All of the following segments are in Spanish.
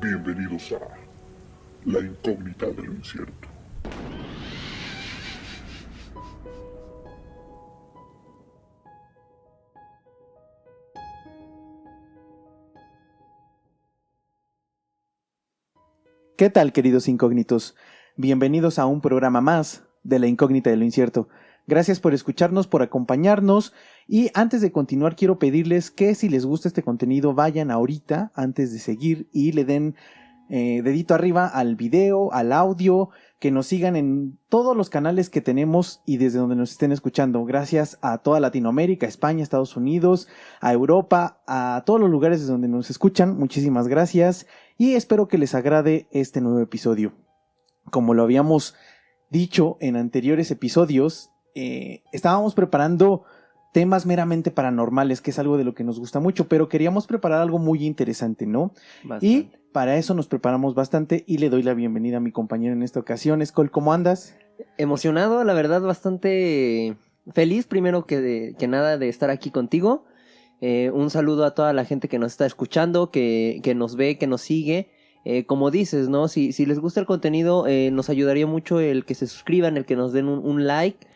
Bienvenidos a La Incógnita de lo Incierto. ¿Qué tal, queridos incógnitos? Bienvenidos a un programa más de La Incógnita de lo Incierto. Gracias por escucharnos, por acompañarnos, y antes de continuar quiero pedirles que si les gusta este contenido vayan ahorita, antes de seguir, y le den dedito arriba al video, al audio, que nos sigan en todos los canales que tenemos y desde donde nos estén escuchando. Gracias a toda Latinoamérica, España, Estados Unidos, a Europa, a todos los lugares desde donde nos escuchan. Muchísimas gracias y espero que les agrade este nuevo episodio. Como lo habíamos dicho en anteriores episodios, estábamos preparando temas meramente paranormales, que es algo de lo que nos gusta mucho, pero queríamos preparar algo muy interesante, ¿no? Bastante. Y para eso nos preparamos bastante y le doy la bienvenida a mi compañero en esta ocasión. Escol, ¿cómo andas? Emocionado, la verdad, bastante feliz, primero que nada, de estar aquí contigo. Un saludo a toda la gente que nos está escuchando, que nos ve, que nos sigue. Como dices, ¿no? Si les gusta el contenido, nos ayudaría mucho el que se suscriban, el que nos den un like.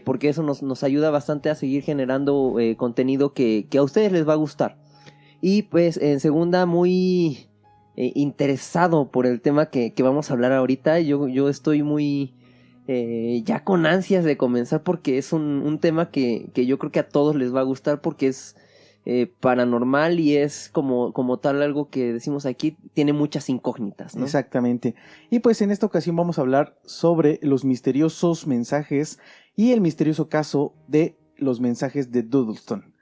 Porque eso nos ayuda bastante a seguir generando contenido que a ustedes les va a gustar. Y pues en segunda, muy interesado por el tema que vamos a hablar ahorita. Yo estoy muy ya con ansias de comenzar, porque es un tema que yo creo que a todos les va a gustar, porque es paranormal y es como tal algo que decimos aquí, tiene muchas incógnitas, ¿no? Exactamente. Y pues en esta ocasión vamos a hablar sobre los misteriosos mensajes y el misterioso caso de los mensajes de Doodleston.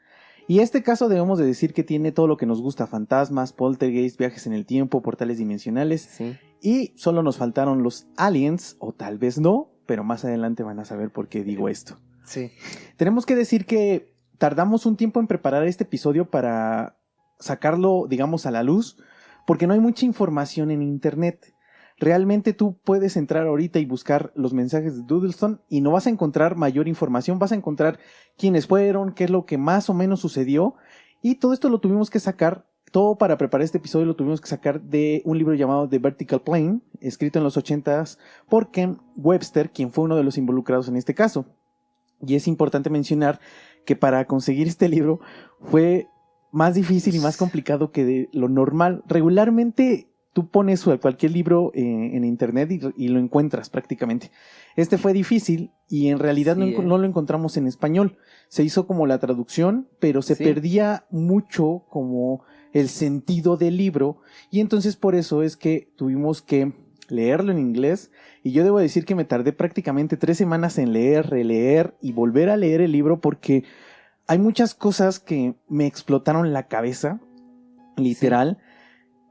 Y este caso debemos de decir que tiene todo lo que nos gusta: fantasmas, poltergeist, viajes en el tiempo, portales dimensionales. Sí. Y solo nos faltaron los aliens, o tal vez no, pero más adelante van a saber por qué digo esto. Sí. Tenemos que decir que tardamos un tiempo en preparar este episodio para sacarlo, digamos, a la luz, porque no hay mucha información en internet. Realmente tú puedes entrar ahorita y buscar los mensajes de Doodleston y no vas a encontrar mayor información. Vas a encontrar quiénes fueron, qué es lo que más o menos sucedió, y todo esto lo tuvimos que sacar, todo para preparar este episodio lo tuvimos que sacar de un libro llamado The Vertical Plane, escrito en los 80s por Ken Webster, quien fue uno de los involucrados en este caso. Y es importante mencionar que para conseguir este libro fue más difícil y más complicado que de lo normal. Regularmente tú pones cualquier libro en internet y lo encuentras prácticamente. Este fue difícil y en realidad no lo encontramos en español. Se hizo como la traducción, pero se perdía mucho como el sentido del libro, y entonces por eso es que tuvimos que leerlo en inglés. Y yo debo decir que me tardé prácticamente 3 semanas en leer, releer y volver a leer el libro, porque hay muchas cosas que me explotaron la cabeza, literal,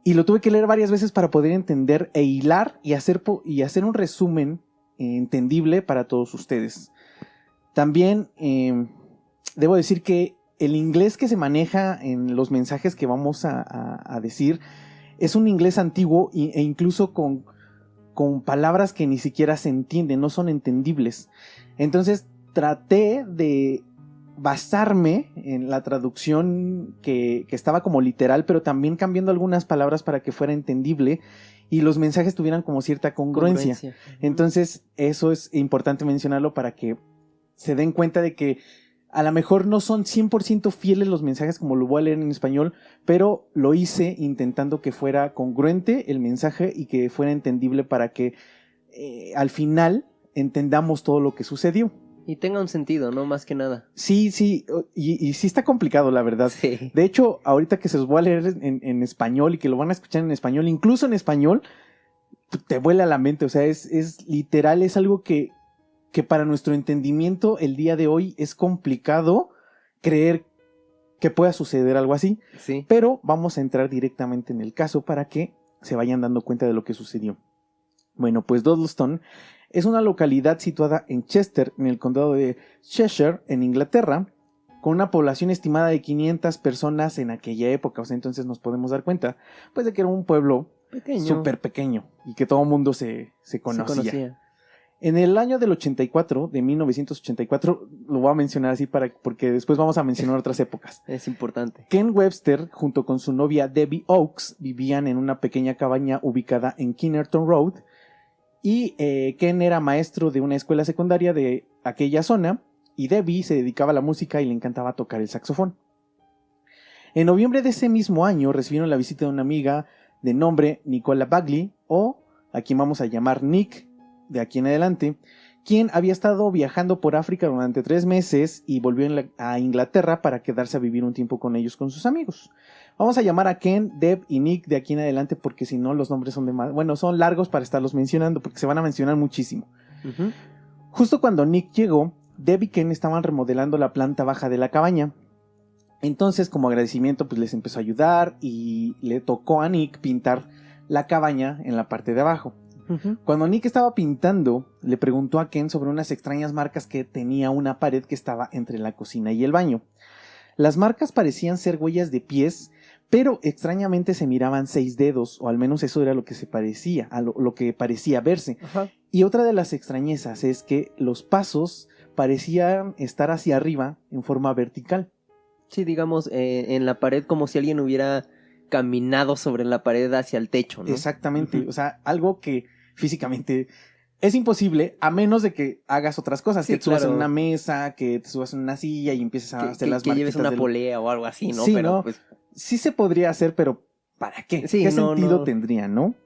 y lo tuve que leer varias veces para poder entender e hilar y hacer un resumen entendible para todos ustedes. También debo decir que el inglés que se maneja en los mensajes que vamos a decir es un inglés antiguo e incluso con palabras que ni siquiera se entienden, no son entendibles. Entonces traté de basarme en la traducción que estaba como literal, pero también cambiando algunas palabras para que fuera entendible y los mensajes tuvieran como cierta congruencia. Entonces eso es importante mencionarlo para que se den cuenta de que a lo mejor no son 100% fieles los mensajes como lo voy a leer en español, pero lo hice intentando que fuera congruente el mensaje y que fuera entendible para que al final entendamos todo lo que sucedió. Y tenga un sentido, ¿no? Más que nada. Sí, y sí está complicado, la verdad. Sí. De hecho, ahorita que se los voy a leer en español y que lo van a escuchar en español, incluso en español, te vuela la mente. O sea, es literal, es algo que para nuestro entendimiento el día de hoy es complicado creer que pueda suceder algo así. Sí. Pero vamos a entrar directamente en el caso para que se vayan dando cuenta de lo que sucedió. Bueno, pues Doodleston es una localidad situada en Chester, en el condado de Cheshire, en Inglaterra, con una población estimada de 500 personas en aquella época. O sea, entonces nos podemos dar cuenta pues de que era un pueblo súper pequeño y que todo el mundo se conocía. En el año del 84, de 1984, lo voy a mencionar así porque después vamos a mencionar otras épocas. Es importante. Ken Webster, junto con su novia Debbie Oakes, vivían en una pequeña cabaña ubicada en Kinnerton Road. Y Ken era maestro de una escuela secundaria de aquella zona. Y Debbie se dedicaba a la música y le encantaba tocar el saxofón. En noviembre de ese mismo año recibieron la visita de una amiga de nombre Nicola Bagley, o a quien vamos a llamar Nick de aquí en adelante, quien había estado viajando por África durante 3 meses y volvió a Inglaterra para quedarse a vivir un tiempo con ellos, con sus amigos. Vamos a llamar a Ken, Deb y Nick de aquí en adelante porque si no los nombres son largos para estarlos mencionando porque se van a mencionar muchísimo. Uh-huh. Justo cuando Nick llegó, Deb y Ken estaban remodelando la planta baja de la cabaña. Entonces, como agradecimiento, pues les empezó a ayudar y le tocó a Nick pintar la cabaña en la parte de abajo. Uh-huh. Cuando Nick estaba pintando, le preguntó a Ken sobre unas extrañas marcas que tenía una pared que estaba entre la cocina y el baño. Las marcas parecían ser huellas de pies, pero extrañamente se miraban 6 dedos, o al menos eso era lo que se parecía, a lo que parecía verse. Ajá. Y otra de las extrañezas es que los pasos parecían estar hacia arriba en forma vertical. Sí, digamos, en la pared como si alguien hubiera caminado sobre la pared hacia el techo, ¿no? Exactamente, Uh-huh. o sea, algo que físicamente es imposible a menos de que hagas otras cosas, Sí, que te subas claro. en una mesa, que te subas en una silla y empieces a hacer las que lleves marquitas una del... polea o algo así, ¿no? Sí, Pero ¿no? pues Sí se podría hacer, pero ¿para qué? Sí, ¿Qué no, sentido no. tendría, no?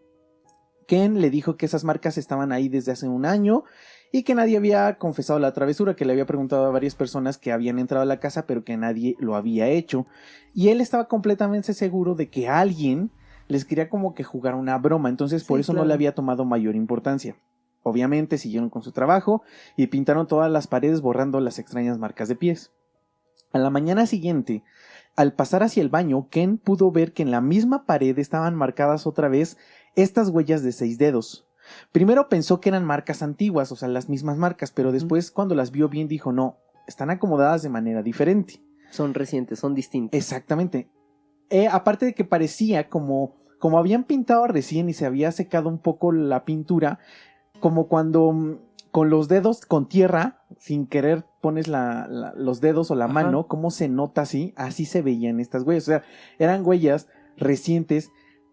Ken le dijo que esas marcas estaban ahí desde hace 1 año y que nadie había confesado la travesura, que le había preguntado a varias personas que habían entrado a la casa, pero que nadie lo había hecho. Y él estaba completamente seguro de que alguien les quería como que jugar una broma, entonces por Sí, eso no claro. le había tomado mayor importancia. Obviamente siguieron con su trabajo y pintaron todas las paredes borrando las extrañas marcas de pies. A la mañana siguiente, al pasar hacia el baño, Ken pudo ver que en la misma pared estaban marcadas otra vez estas huellas de 6 dedos. Primero pensó que eran marcas antiguas, o sea, las mismas marcas, pero después cuando las vio bien dijo, no, están acomodadas de manera diferente. son recientes, son distintos. Exactamente. Aparte de que parecía como habían pintado recién y se había secado un poco la pintura, como cuando con los dedos con tierra, sin querer pones los dedos o la Ajá. mano, cómo se nota así se veían estas huellas. O sea, eran huellas recientes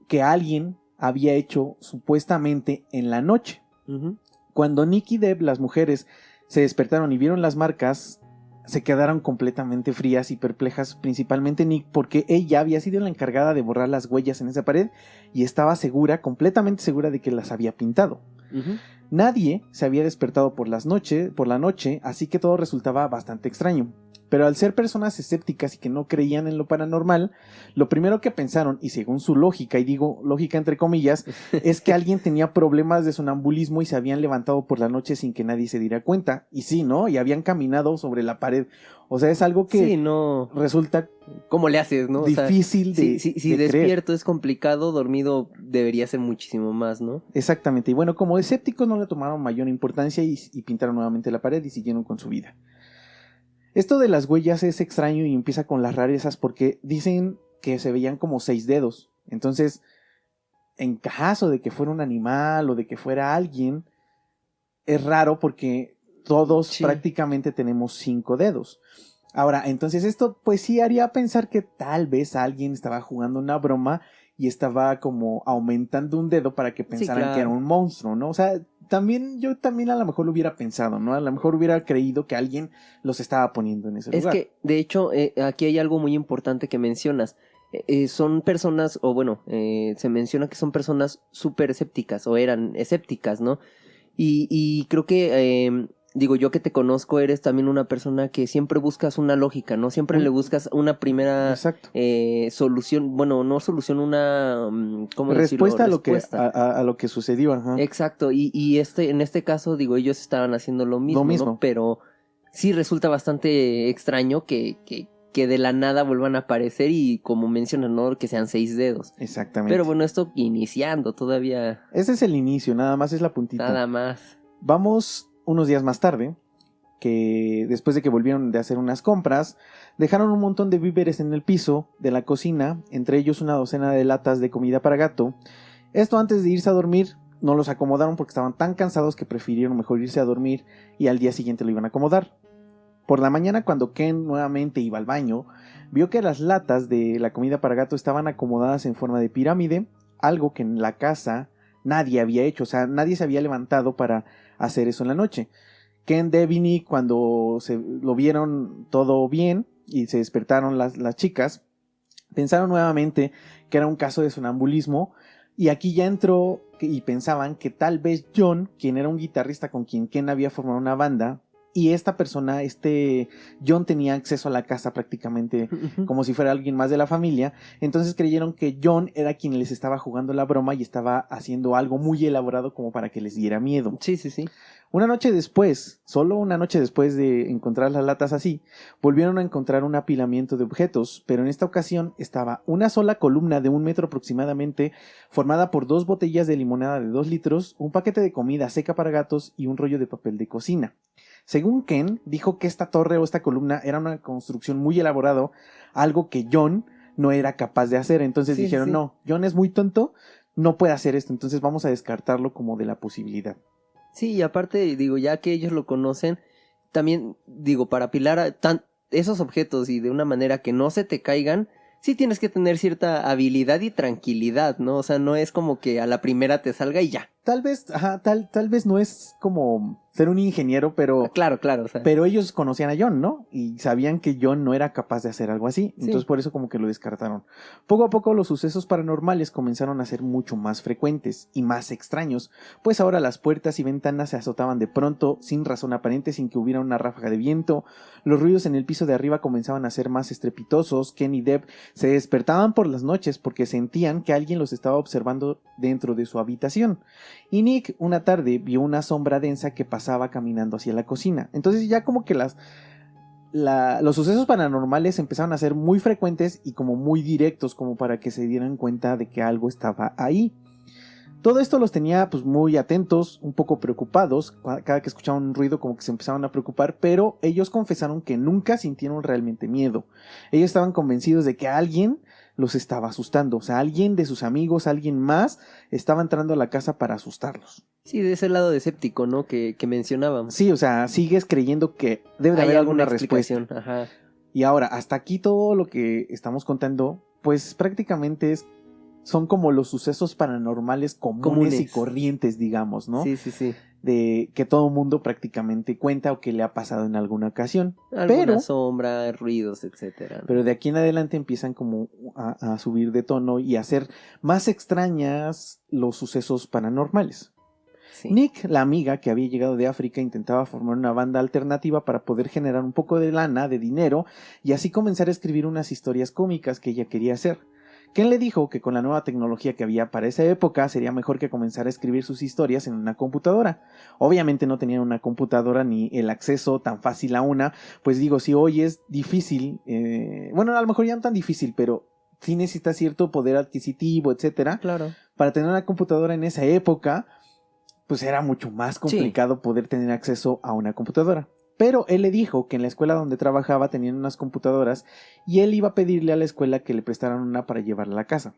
que alguien había hecho supuestamente en la noche. Uh-huh. Cuando Nick y Deb, las mujeres, se despertaron y vieron las marcas, se quedaron completamente frías y perplejas, principalmente Nick, porque ella había sido la encargada de borrar las huellas en esa pared y estaba segura, completamente segura de que las había pintado. Uh-huh. Nadie se había despertado por la noche, así que todo resultaba bastante extraño. Pero al ser personas escépticas y que no creían en lo paranormal, lo primero que pensaron, y según su lógica, y digo lógica entre comillas, es que alguien tenía problemas de sonambulismo y se habían levantado por la noche sin que nadie se diera cuenta. Y sí, ¿no? Y habían caminado sobre la pared. O sea, es algo que Sí, no. resulta ¿Cómo le haces, no? O sea, difícil de si de creer. despierto es complicado, dormido debería ser muchísimo más, ¿no? Exactamente. Y bueno, como escépticos no le tomaron mayor importancia y pintaron nuevamente la pared y siguieron con su vida. Esto de las huellas es extraño y empieza con las rarezas porque dicen que se veían como 6 dedos. Entonces, en caso de que fuera un animal o de que fuera alguien, es raro porque todos Sí. prácticamente tenemos 5 dedos. Ahora, entonces esto pues sí haría pensar que tal vez alguien estaba jugando una broma y estaba como aumentando un dedo para que pensaran claro. que era un monstruo, ¿no? O sea, yo también a lo mejor lo hubiera pensado, ¿no? A lo mejor hubiera creído que alguien los estaba poniendo en ese Es lugar. que, de hecho, aquí hay algo muy importante que mencionas. Son personas, o bueno, se menciona que son personas súper escépticas, o eran escépticas, ¿no? Y creo que, digo, yo que te conozco, eres también una persona que siempre buscas una lógica, ¿no? Siempre le buscas una primera Exacto. solución, bueno, no solución, una, ¿cómo decirlo? Respuesta Respuesta. a lo que sucedió, ajá. Exacto, y en este caso, digo, ellos estaban haciendo lo mismo, mismo. ¿no? Pero sí resulta bastante extraño que de la nada vuelvan a aparecer y como mencionan, ¿no? Que sean 6 dedos. Exactamente. Pero bueno, esto iniciando todavía, Ese es el inicio, nada más es la puntita. nada más. Vamos unos días más tarde, que después de que volvieron de hacer unas compras, dejaron un montón de víveres en el piso de la cocina, entre ellos una docena de latas de comida para gato. Esto antes de irse a dormir, no los acomodaron porque estaban tan cansados que prefirieron mejor irse a dormir y al día siguiente lo iban a acomodar. Por la mañana, cuando Ken nuevamente iba al baño, vio que las latas de la comida para gato estaban acomodadas en forma de pirámide, algo que en la casa nadie había hecho, o sea, nadie se había levantado para hacer eso en la noche. Ken, Deb y Nick, cuando lo vieron todo bien y se despertaron las chicas, pensaron nuevamente que era un caso de sonambulismo, y aquí ya entró y pensaban que tal vez John, quien era un guitarrista con quien Ken había formado una banda, y esta persona, John, tenía acceso a la casa prácticamente como si fuera alguien más de la familia. Entonces creyeron que John era quien les estaba jugando la broma y estaba haciendo algo muy elaborado como para que les diera miedo. Sí, sí, sí. Una noche después, solo una noche después de encontrar las latas así, volvieron a encontrar un apilamiento de objetos, pero en esta ocasión estaba una sola columna de 1 metro aproximadamente, formada por 2 botellas de limonada de 2 litros, un paquete de comida seca para gatos y un rollo de papel de cocina. Según Ken, dijo que esta torre o esta columna era una construcción muy elaborada, algo que John no era capaz de hacer. Entonces dijeron, no, John es muy tonto, no puede hacer esto, entonces vamos a descartarlo como de la posibilidad. Sí, y aparte, digo, ya que ellos lo conocen, también, digo, para apilar esos objetos y de una manera que no se te caigan, sí tienes que tener cierta habilidad y tranquilidad, ¿no? O sea, no es como que a la primera te salga y ya. Tal vez, tal vez no es como ser un ingeniero, pero... Claro, o sea. Pero ellos conocían a John, ¿no? Y sabían que John no era capaz de hacer algo así. Sí. Entonces por eso como que lo descartaron. Poco a poco los sucesos paranormales comenzaron a ser mucho más frecuentes y más extraños, pues ahora las puertas y ventanas se azotaban de pronto, sin razón aparente, sin que hubiera una ráfaga de viento. Los ruidos en el piso de arriba comenzaban a ser más estrepitosos. Ken y Deb se despertaban por las noches porque sentían que alguien los estaba observando dentro de su habitación. Y Nick una tarde vio una sombra densa que pasaba caminando hacia la cocina. Entonces ya como que los sucesos paranormales empezaron a ser muy frecuentes y como muy directos, como para que se dieran cuenta de que algo estaba ahí. Todo esto los tenía pues muy atentos, un poco preocupados. Cada que escuchaban un ruido como que se empezaban a preocupar, pero ellos confesaron que nunca sintieron realmente miedo. Ellos estaban convencidos de que alguien los estaba asustando, o sea, alguien de sus amigos, alguien más estaba entrando a la casa para asustarlos. Sí, de ese lado de escéptico, ¿no? Que mencionábamos. Sí, o sea, sigues creyendo que debe de haber alguna respuesta. Ajá. Y ahora, hasta aquí todo lo que estamos contando, pues prácticamente son como los sucesos paranormales comunes y corrientes, digamos, ¿no? Sí, sí, sí. De que todo mundo prácticamente cuenta o que le ha pasado en alguna ocasión. Alguna sombra, ruidos, etcétera. Pero de aquí en adelante empiezan como a subir de tono y a ser más extrañas los sucesos paranormales. Sí. Nick, la amiga que había llegado de África, intentaba formar una banda alternativa para poder generar un poco de lana, de dinero, y así comenzar a escribir unas historias cómicas que ella quería hacer. Ken le dijo que con la nueva tecnología que había para esa época sería mejor que comenzara a escribir sus historias en una computadora. Obviamente no tenían una computadora ni el acceso tan fácil a una, pues digo, si hoy es difícil, bueno, a lo mejor ya no tan difícil, pero sí necesita cierto poder adquisitivo, etcétera. Claro. Para tener una computadora en esa época, pues era mucho más complicado poder tener acceso a una computadora. Pero él le dijo que en la escuela donde trabajaba tenían unas computadoras y él iba a pedirle a la escuela que le prestaran una para llevarla a la casa.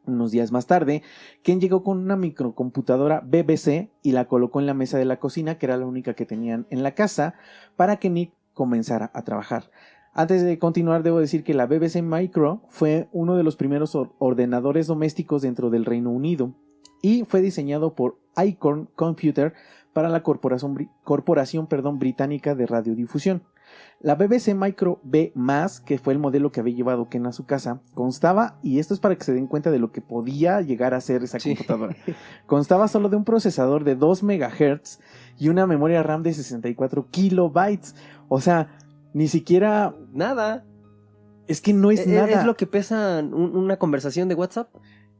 Unos días más tarde, Ken llegó con una microcomputadora BBC y la colocó en la mesa de la cocina, que era la única que tenían en la casa, para que Nick comenzara a trabajar. Antes de continuar, debo decir que la BBC Micro fue uno de los primeros ordenadores domésticos dentro del Reino Unido y fue diseñado por Acorn Computer para la corporación británica de radiodifusión. La BBC Micro B+, que fue el modelo que había llevado Ken a su casa, constaba, y esto es para que se den cuenta de lo que podía llegar a ser esa computadora, constaba solo de un procesador de 2 MHz y una memoria RAM de 64 kilobytes. O sea, ni siquiera... Nada. Es que no es nada. Es lo que pesa una conversación de WhatsApp.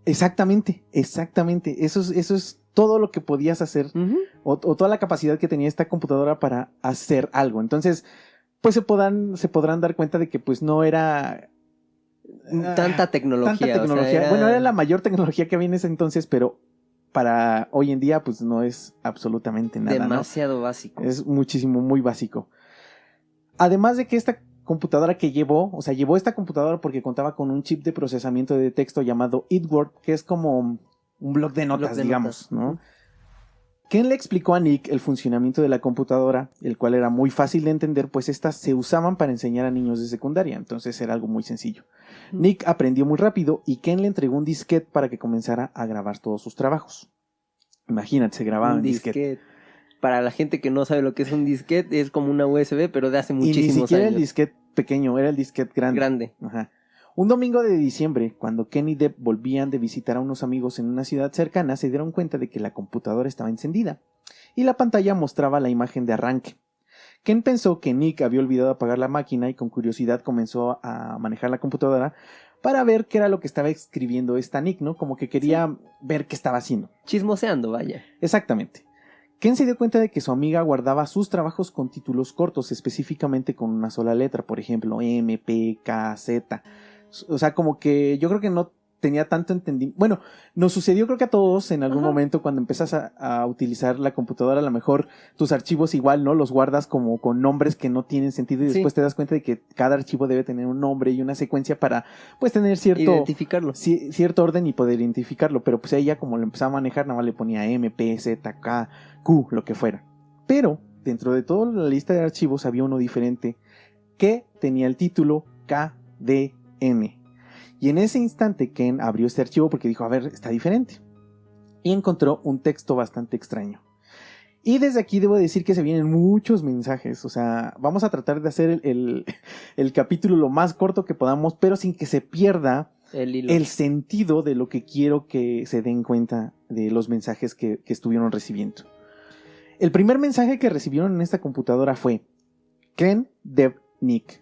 Exactamente. Eso es todo lo que podías hacer, o toda la capacidad que tenía esta computadora para hacer algo. Entonces, pues se podrán dar cuenta de que pues no era tanta tecnología. O sea, Bueno, era la mayor tecnología que había en ese entonces, pero para hoy en día pues no es absolutamente nada. Demasiado básico. Es muchísimo, muy básico. Además de que esta computadora que llevó esta computadora porque contaba con un chip de procesamiento de texto llamado Edward, que es como un blog de notas, Blog de digamos, notas. ¿no? Ken le explicó a Nick el funcionamiento de la computadora, el cual era muy fácil de entender, pues estas se usaban para enseñar a niños de secundaria, entonces era algo muy sencillo. Nick aprendió muy rápido y Ken le entregó un disquete para que comenzara a grabar todos sus trabajos. Imagínate, se grababa Un en disquete. disquete. Para la gente que no sabe lo que es un disquete, es como una USB, pero de hace Y ni muchísimos siquiera el años. disquete pequeño, era el disquete grande. Grande. Ajá. Un domingo de diciembre, cuando Ken y Deb volvían de visitar a unos amigos en una ciudad cercana, se dieron cuenta de que la computadora estaba encendida y la pantalla mostraba la imagen de arranque. Ken pensó que Nick había olvidado apagar la máquina y con curiosidad comenzó a manejar la computadora para ver qué era lo que estaba escribiendo esta Nick, ¿no? Como que quería ver qué estaba haciendo. Chismoseando, vaya. Exactamente. Ken se dio cuenta de que su amiga guardaba sus trabajos con títulos cortos, específicamente con una sola letra, por ejemplo, M, P, K, Z. O sea, como que yo creo que no tenía tanto entendimiento. Bueno, nos sucedió creo que a todos en algún momento cuando empiezas a utilizar la computadora, a lo mejor tus archivos igual, ¿no? Los guardas como con nombres que no tienen sentido y después te das cuenta de que cada archivo debe tener un nombre y una secuencia para, pues, tener Identificarlo. cierto orden y poder identificarlo. Pero pues ella, como lo empezaba a manejar, nada más le ponía M, P, Z, K, Q, lo que fuera. Pero dentro de toda la lista de archivos había uno diferente que tenía el título KDN. Y en ese instante Ken abrió este archivo porque dijo, a ver, está diferente. Y encontró un texto bastante extraño. Y desde aquí debo decir que se vienen muchos mensajes. O sea, vamos a tratar de hacer el capítulo lo más corto que podamos, pero sin que se pierda el sentido de lo que quiero que se den cuenta de los mensajes que estuvieron recibiendo. El primer mensaje que recibieron en esta computadora fue: Ken, Deb, Nick.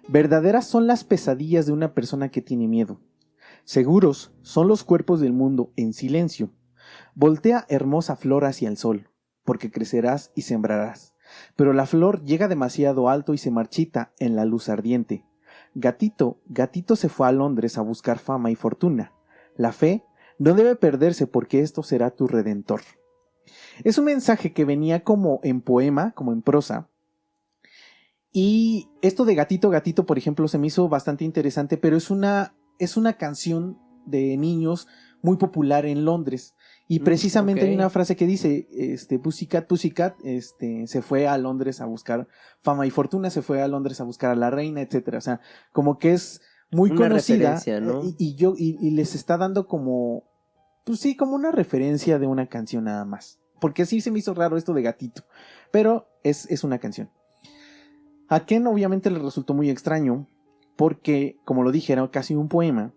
Verdaderas son las pesadillas de una persona que tiene miedo. Seguros son los cuerpos del mundo en silencio. Voltea, hermosa flor, hacia el sol, porque crecerás y sembrarás. Pero la flor llega demasiado alto y se marchita en la luz ardiente. Gatito, gatito se fue a Londres a buscar fama y fortuna. La fe no debe perderse porque esto será tu redentor. Es un mensaje que venía como en poema, como en prosa. Y esto de gatito, gatito, por ejemplo, se me hizo bastante interesante, pero es una canción de niños muy popular en Londres. Y precisamente hay una frase que dice, Pussycat, Pussycat, se fue a Londres a buscar fama y fortuna, se fue a Londres a buscar a la reina, etcétera. O sea, como que es muy una conocida, ¿no? y les está dando como, pues sí, como una referencia de una canción nada más. Porque sí se me hizo raro esto de gatito, pero es una canción. A Ken obviamente le resultó muy extraño porque, como lo dije, era casi un poema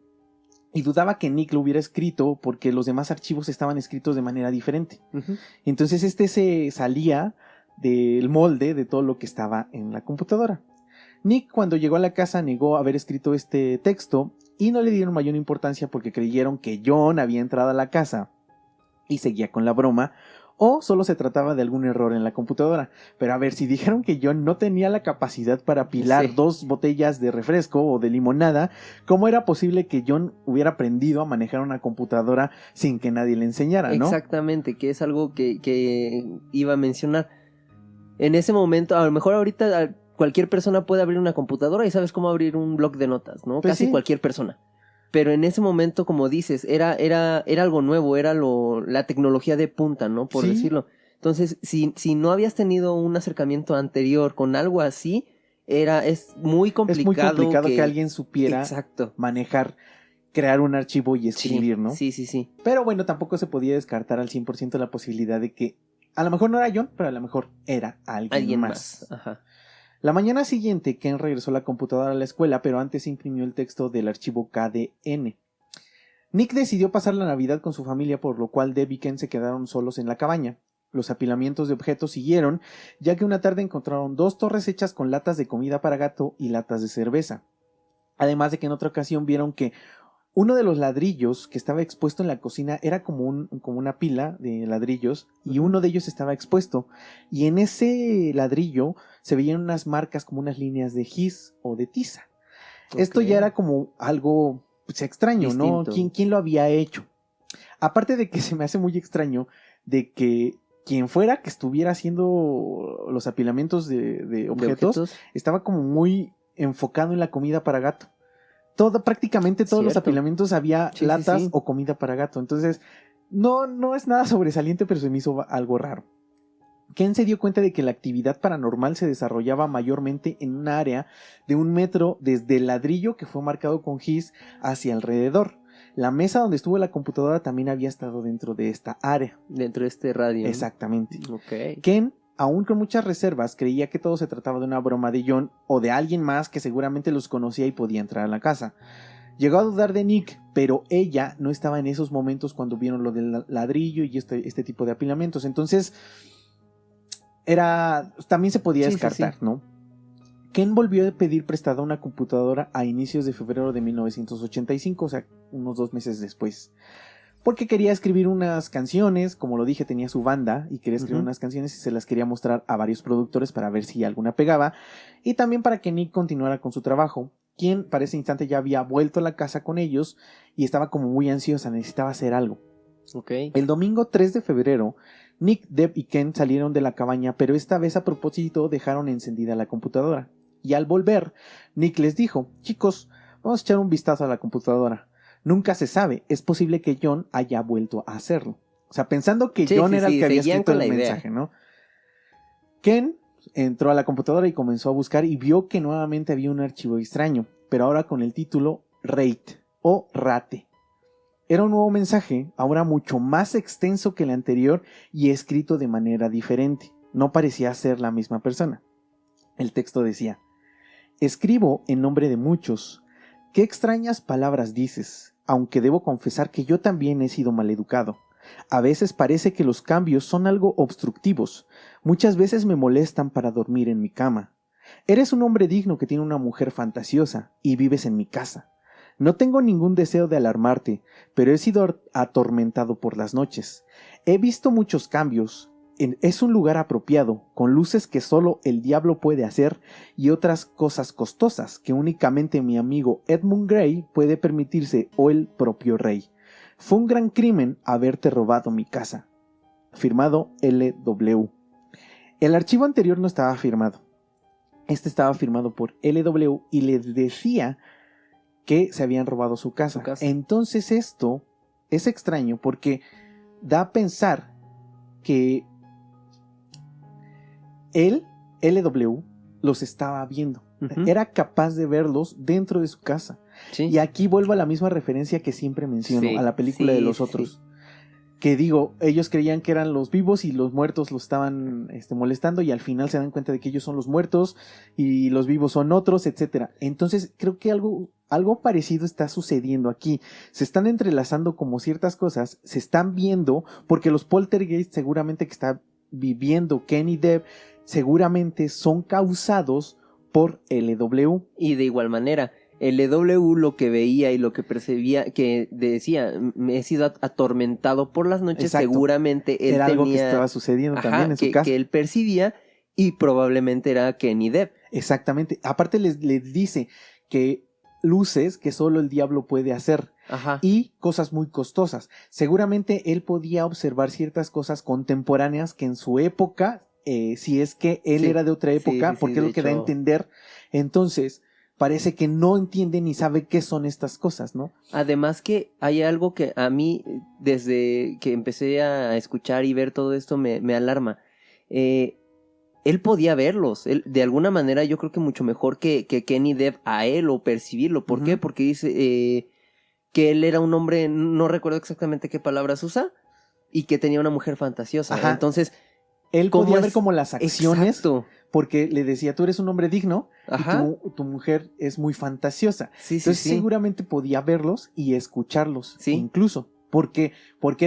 y dudaba que Nick lo hubiera escrito porque los demás archivos estaban escritos de manera diferente. Entonces se salía del molde de todo lo que estaba en la computadora. Nick, cuando llegó a la casa, negó haber escrito este texto y no le dieron mayor importancia porque creyeron que John había entrado a la casa y seguía con la broma, o solo se trataba de algún error en la computadora. Pero a ver, si dijeron que John no tenía la capacidad para apilar 2 botellas de refresco o de limonada, ¿cómo era posible que John hubiera aprendido a manejar una computadora sin que nadie le enseñara, no? Exactamente, que es algo que iba a mencionar. En ese momento, a lo mejor ahorita cualquier persona puede abrir una computadora y sabes cómo abrir un bloc de notas, ¿no? Pues casi sí. Cualquier persona. Pero en ese momento, como dices, era algo nuevo, era la tecnología de punta, ¿no? Por decirlo. Entonces, si no habías tenido un acercamiento anterior con algo así, es muy complicado. Es muy complicado que alguien supiera manejar, crear un archivo y escribir, ¿no? Sí. Pero bueno, tampoco se podía descartar al 100% la posibilidad de que a lo mejor no era John, pero a lo mejor era alguien más. Ajá. La mañana siguiente, Ken regresó la computadora a la escuela, pero antes imprimió el texto del archivo KDN. Nick decidió pasar la Navidad con su familia, por lo cual Deb y Ken se quedaron solos en la cabaña. Los apilamientos de objetos siguieron, ya que una tarde encontraron 2 torres hechas con latas de comida para gato y latas de cerveza. Además de que en otra ocasión vieron que uno de los ladrillos que estaba expuesto en la cocina era como una pila de ladrillos y uno de ellos estaba expuesto. Y en ese ladrillo se veían unas marcas como unas líneas de gis o de tiza. Esto ya era como algo pues, extraño, distinto, ¿no? ¿Quién lo había hecho? Aparte de que se me hace muy extraño de que quien fuera que estuviera haciendo los apilamientos de objetos estaba como muy enfocado en la comida para gato. prácticamente todos los Cierto. apilamientos había Sí, sí, latas sí. o comida para gato. Entonces, no es nada sobresaliente, pero se me hizo algo raro. Ken se dio cuenta de que la actividad paranormal se desarrollaba mayormente en un área de 1 metro desde el ladrillo que fue marcado con gis hacia alrededor. La mesa donde estuvo la computadora también había estado dentro de esta área. Dentro de este radio. Exactamente. Ok. Ken, aún con muchas reservas, creía que todo se trataba de una broma de John o de alguien más que seguramente los conocía y podía entrar a la casa. Llegó a dudar de Nick, pero ella no estaba en esos momentos cuando vieron lo del ladrillo y este tipo de apilamientos. Entonces, también se podía Sí, descartar, sí. ¿no? Ken volvió a pedir prestada una computadora a inicios de febrero de 1985, o sea, unos 2 meses después. Porque quería escribir unas canciones, como lo dije, tenía su banda y quería escribir unas canciones y se las quería mostrar a varios productores para ver si alguna pegaba. Y también para que Nick continuara con su trabajo, quien para ese instante ya había vuelto a la casa con ellos y estaba como muy ansiosa, necesitaba hacer algo. Ok. El domingo 3 de febrero, Nick, Deb y Ken salieron de la cabaña, pero esta vez a propósito dejaron encendida la computadora. Y al volver, Nick les dijo: chicos, vamos a echar un vistazo a la computadora. Nunca se sabe, es posible que John haya vuelto a hacerlo. O sea, pensando que Sí, John sí, era el sí, que había seguían escrito con el la idea. mensaje, ¿no? Ken entró a la computadora y comenzó a buscar y vio que nuevamente había un archivo extraño, pero ahora con el título Rate o Rate. Era un nuevo mensaje, ahora mucho más extenso que el anterior y escrito de manera diferente. No parecía ser la misma persona. El texto decía: escribo en nombre de muchos. Qué extrañas palabras dices, aunque debo confesar que yo también he sido maleducado. A veces parece que los cambios son algo obstructivos. Muchas veces me molestan para dormir en mi cama. Eres un hombre digno que tiene una mujer fantasiosa y vives en mi casa. No tengo ningún deseo de alarmarte, pero he sido atormentado por las noches. He visto muchos cambios. Es un lugar apropiado, con luces que solo el diablo puede hacer y otras cosas costosas que únicamente mi amigo Edmund Gray puede permitirse o el propio rey. Fue un gran crimen haberte robado mi casa. Firmado LW. El archivo anterior no estaba firmado. Este estaba firmado por LW y le decía que se habían robado su casa. Entonces esto es extraño porque da a pensar que él, LW, los estaba viendo. Era capaz de verlos dentro de su casa. Sí. Y aquí vuelvo a la misma referencia que siempre menciono, a la película de los otros. Que digo, ellos creían que eran los vivos y los muertos los estaban molestando y al final se dan cuenta de que ellos son los muertos y los vivos son otros, etcétera. Entonces creo que algo parecido está sucediendo aquí. Se están entrelazando como ciertas cosas, se están viendo, porque los poltergeist seguramente que está viviendo Ken y Deb seguramente son causados por LW. Y de igual manera, LW lo que veía y lo que percibía, que decía, me he sido atormentado por las noches. Exacto. Seguramente él era algo tenía, que estaba sucediendo también en su casa. Que él percibía y probablemente era Ken y Deb. Exactamente. Aparte les dice que luces que solo el diablo puede hacer. Ajá. Y cosas muy costosas. Seguramente él podía observar ciertas cosas contemporáneas que en su época, si es que él era de otra época, porque es lo que da a entender. Entonces, parece que no entiende ni sabe qué son estas cosas, ¿no? Además que hay algo que a mí, desde que empecé a escuchar y ver todo esto, me alarma. Él podía verlos. Él, de alguna manera, yo creo que mucho mejor que Ken y Deb a él o percibirlo. ¿Por qué? Porque dice que él era un hombre, no recuerdo exactamente qué palabras usa, y que tenía una mujer fantasiosa. Ajaj. Entonces, él podía ver como las acciones. Exacto. Porque le decía, tú eres un hombre digno. Ajá. Y tu mujer es muy fantasiosa. Sí, Entonces sí. seguramente podía verlos y escucharlos. Sí. Incluso. Porque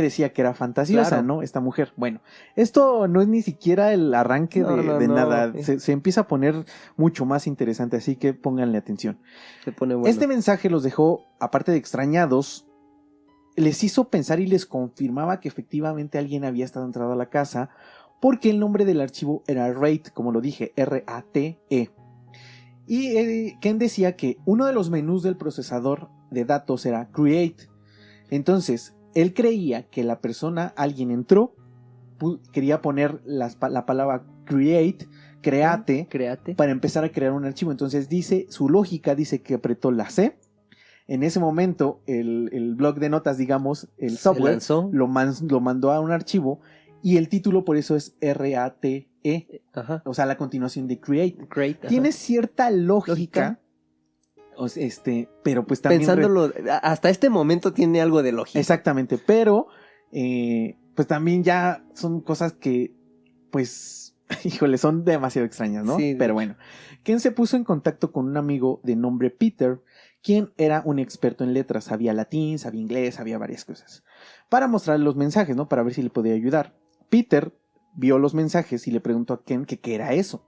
decía que era fantasiosa, Claro. ¿no? Esta mujer. Bueno, esto no es ni siquiera el arranque de nada. Se empieza a poner mucho más interesante, así que pónganle atención. Se pone bueno. Este mensaje los dejó, aparte de extrañados, les hizo pensar y les confirmaba que efectivamente alguien había estado entrado a la casa, porque el nombre del archivo era Rate, como lo dije, R-A-T-E. Y Ken decía que uno de los menús del procesador de datos era Create. Entonces, él creía que la persona, alguien entró, quería poner la palabra create, créate, Créate, para empezar a crear un archivo. Entonces su lógica dice que apretó la C En ese momento, el blog de notas, digamos, el Se software, lanzó. lo mandó a un archivo y el título por eso es RATE, Ajá. o sea, la continuación de Create. Great. Ajá. Tiene cierta lógica, pero pues también... Pensándolo, hasta este momento tiene algo de lógica. Exactamente, pero pues también ya son cosas que, pues, híjole, son demasiado extrañas, ¿no? Sí. Pero bueno, Ken se puso en contacto con un amigo de nombre Peter, quien era un experto en letras, sabía latín, sabía inglés, sabía varias cosas, para mostrarle los mensajes, ¿no? Para ver si le podía ayudar. Peter vio los mensajes y le preguntó a Ken que qué era eso.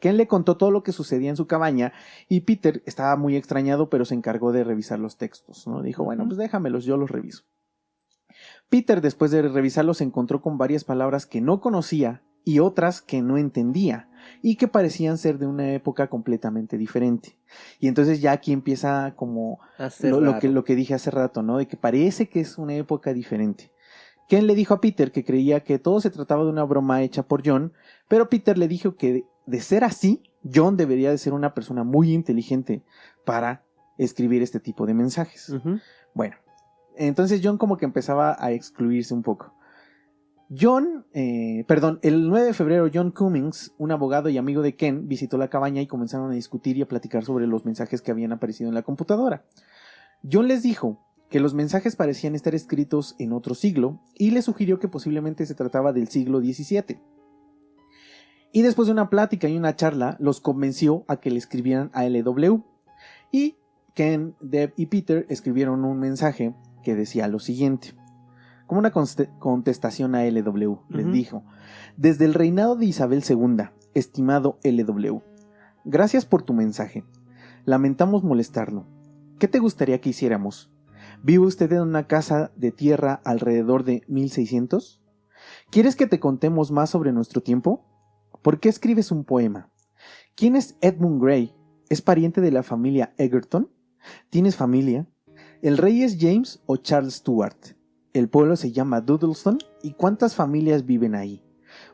Ken le contó todo lo que sucedía en su cabaña y Peter estaba muy extrañado, pero se encargó de revisar los textos, ¿no? Dijo, bueno, pues déjamelos, yo los reviso. Peter, después de revisarlos, se encontró con varias palabras que no conocía y otras que no entendía y que parecían ser de una época completamente diferente. Y entonces ya aquí empieza como lo que dije hace rato, ¿no? De que parece que es una época diferente. Ken le dijo a Peter que creía que todo se trataba de una broma hecha por John, pero Peter le dijo que de ser así, John debería de ser una persona muy inteligente para escribir este tipo de mensajes. Uh-huh. Bueno, entonces John como que empezaba a excluirse un poco. El 9 de febrero John Cummings, un abogado y amigo de Ken, visitó la cabaña y comenzaron a discutir y a platicar sobre los mensajes que habían aparecido en la computadora. John les dijo que los mensajes parecían estar escritos en otro siglo y les sugirió que posiblemente se trataba del siglo XVII. Y después de una plática y una charla, los convenció a que le escribieran a LW. Y Ken, Deb y Peter escribieron un mensaje que decía lo siguiente. Como una contestación a LW, les dijo: desde el reinado de Isabel II, estimado LW, gracias por tu mensaje. Lamentamos molestarlo. ¿Qué te gustaría que hiciéramos? ¿Vive usted en una casa de tierra alrededor de 1600? ¿Quieres que te contemos más sobre nuestro tiempo? ¿Por qué escribes un poema? ¿Quién es Edmund Grey? ¿Es pariente de la familia Egerton? ¿Tienes familia? ¿El rey es James o Charles Stuart? ¿El pueblo se llama Dudleston? ¿Y cuántas familias viven ahí?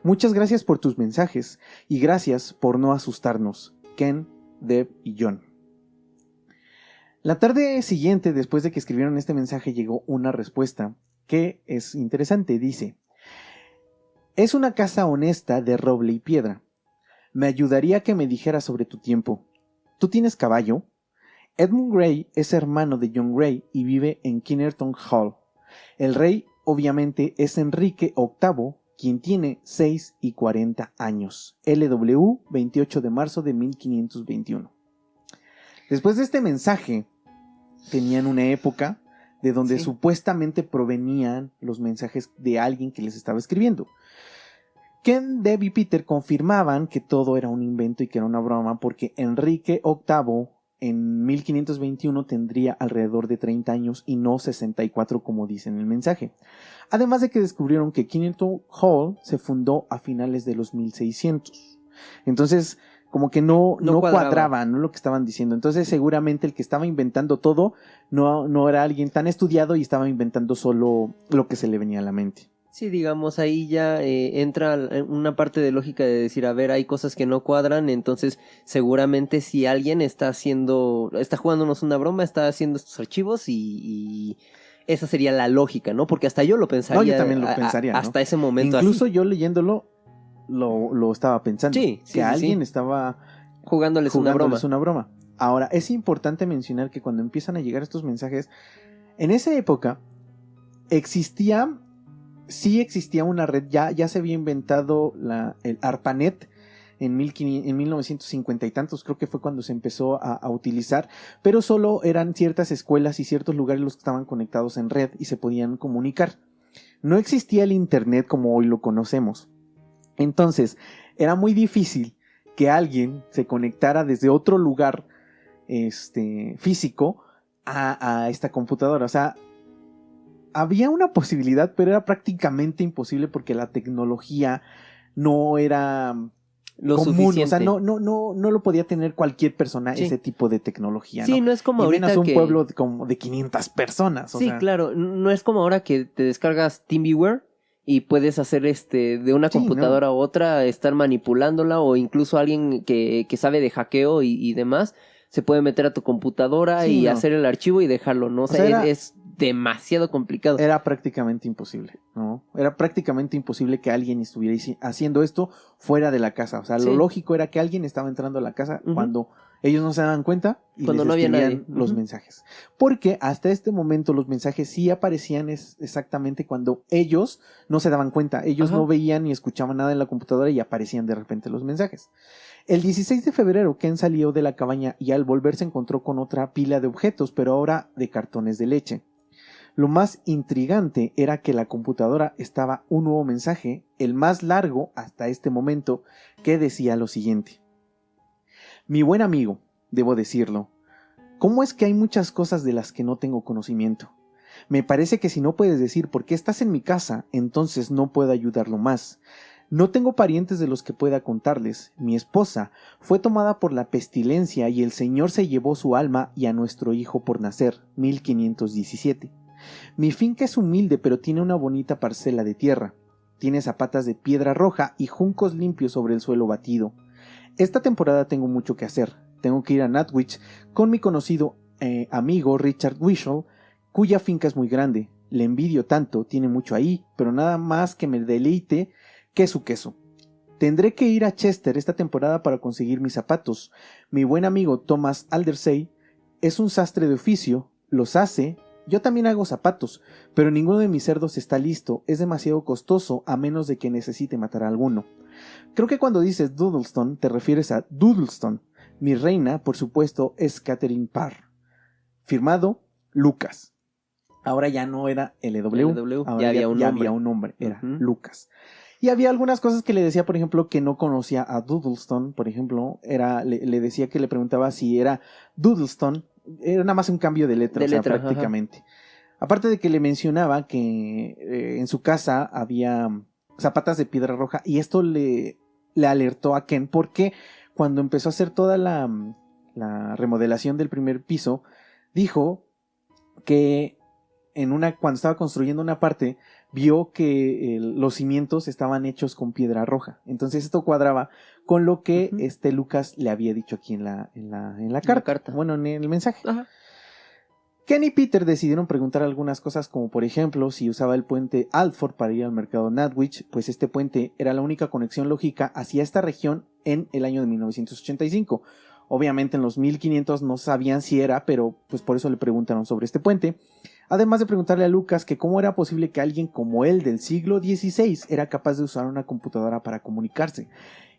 Muchas gracias por tus mensajes y gracias por no asustarnos. Ken, Deb y John. La tarde siguiente, después de que escribieron este mensaje, llegó una respuesta que es interesante. Dice: es una casa honesta de roble y piedra. Me ayudaría que me dijeras sobre tu tiempo. ¿Tú tienes caballo? Edmund Grey es hermano de John Grey y vive en Kinnerton Hall. El rey, obviamente, es Enrique VIII, quien tiene 6 y 40 años. LW, 28 de marzo de 1521. Después de este mensaje, tenían una época de donde supuestamente provenían los mensajes de alguien que les estaba escribiendo. Ken, Deb y Peter confirmaban que todo era un invento y que era una broma porque Enrique VIII en 1521 tendría alrededor de 30 años y no 64 como dice en el mensaje. Además de que descubrieron que Kinnerton Hall se fundó a finales de los 1600. Entonces, como que no cuadraba, ¿no? Lo que estaban diciendo. Entonces, seguramente el que estaba inventando todo no era alguien tan estudiado y estaba inventando solo lo que se le venía a la mente. Sí, digamos, ahí ya entra una parte de lógica de decir, a ver, hay cosas que no cuadran, entonces seguramente si alguien está jugándonos una broma, está haciendo estos archivos y esa sería la lógica, ¿no? Porque hasta yo lo pensaría. No, yo también lo pensaría, ¿no? Hasta ese momento. Incluso así. Yo leyéndolo lo estaba pensando. Sí, que alguien estaba jugándoles una broma. Ahora, es importante mencionar que cuando empiezan a llegar estos mensajes, en esa época existía una red, ya se había inventado el ARPANET en 1950 y tantos, creo que fue cuando se empezó a utilizar, pero solo eran ciertas escuelas y ciertos lugares los que estaban conectados en red y se podían comunicar. No existía el internet como hoy lo conocemos. Entonces, era muy difícil que alguien se conectara desde otro lugar físico a esta computadora. O sea, había una posibilidad, pero era prácticamente imposible porque la tecnología no era común. Suficiente. O sea, no lo podía tener cualquier persona, ese tipo de tecnología. Sí, no es como ahorita un pueblo como de 500 personas. Sí, claro, no es como ahora que te descargas TeamViewer y puedes hacer de una computadora a otra, estar manipulándola, o incluso alguien que sabe de hackeo y demás, se puede meter a tu computadora Sí, y no. hacer el archivo y dejarlo, ¿no? O sea, sea, es demasiado complicado. Era prácticamente imposible, ¿no? Era prácticamente imposible que alguien estuviera haciendo esto fuera de la casa. O sea, lo Sí. lógico era que alguien estaba entrando a la casa Ujú. cuando ellos no se daban cuenta y Cuando les no había escribían nadie. los Ujú. mensajes. Porque hasta este momento los mensajes sí aparecían exactamente cuando ellos no se daban cuenta. Ellos Ajá. no veían ni escuchaban nada en la computadora y aparecían de repente los mensajes. El 16 de febrero, Ken salió de la cabaña y al volver se encontró con otra pila de objetos, pero ahora de cartones de leche. Lo más intrigante era que la computadora estaba un nuevo mensaje, el más largo hasta este momento, que decía lo siguiente. Mi buen amigo, debo decirlo, ¿cómo es que hay muchas cosas de las que no tengo conocimiento? Me parece que si no puedes decir por qué estás en mi casa, entonces no puedo ayudarlo más. No tengo parientes de los que pueda contarles. Mi esposa fue tomada por la pestilencia y el Señor se llevó su alma y a nuestro hijo por nacer, 1517. Mi finca es humilde, pero tiene una bonita parcela de tierra. Tiene zapatas de piedra roja y juncos limpios sobre el suelo batido. Esta temporada tengo mucho que hacer. Tengo que ir a Nantwich con mi conocido amigo Richard Wishall, cuya finca es muy grande. Le envidio tanto, tiene mucho ahí, pero nada más que me deleite que su queso. Tendré que ir a Chester esta temporada para conseguir mis zapatos. Mi buen amigo Thomas Aldersey es un sastre de oficio, los hace. Yo también hago zapatos, pero ninguno de mis cerdos está listo, es demasiado costoso a menos de que necesite matar a alguno. Creo que cuando dices Doodleston te refieres a Doodleston. Mi reina, por supuesto, es Catherine Parr. Firmado, Lucas. Ahora ya no era LW, ahora ya había un nombre, era Ujú. Lucas. Y había algunas cosas que le decía, por ejemplo, que no conocía a Doodleston, por ejemplo, le decía que le preguntaba si era Doodleston, era nada más un cambio de letra, o sea, prácticamente. Aparte de que le mencionaba que en su casa había zapatas de piedra roja y esto le alertó a Ken porque cuando empezó a hacer toda la remodelación del primer piso, dijo que cuando estaba construyendo una parte, vio que los cimientos estaban hechos con piedra roja. Entonces esto cuadraba con lo que Lucas le había dicho aquí en la carta. Bueno, en el mensaje. Ajá. Ken y Peter decidieron preguntar algunas cosas como por ejemplo si usaba el puente Alford para ir al mercado Nantwich, pues este puente era la única conexión lógica hacia esta región en el año de 1985. Obviamente en los 1500 no sabían si era, pero pues por eso le preguntaron sobre este puente. Además de preguntarle a Lucas que cómo era posible que alguien como él del siglo XVI era capaz de usar una computadora para comunicarse.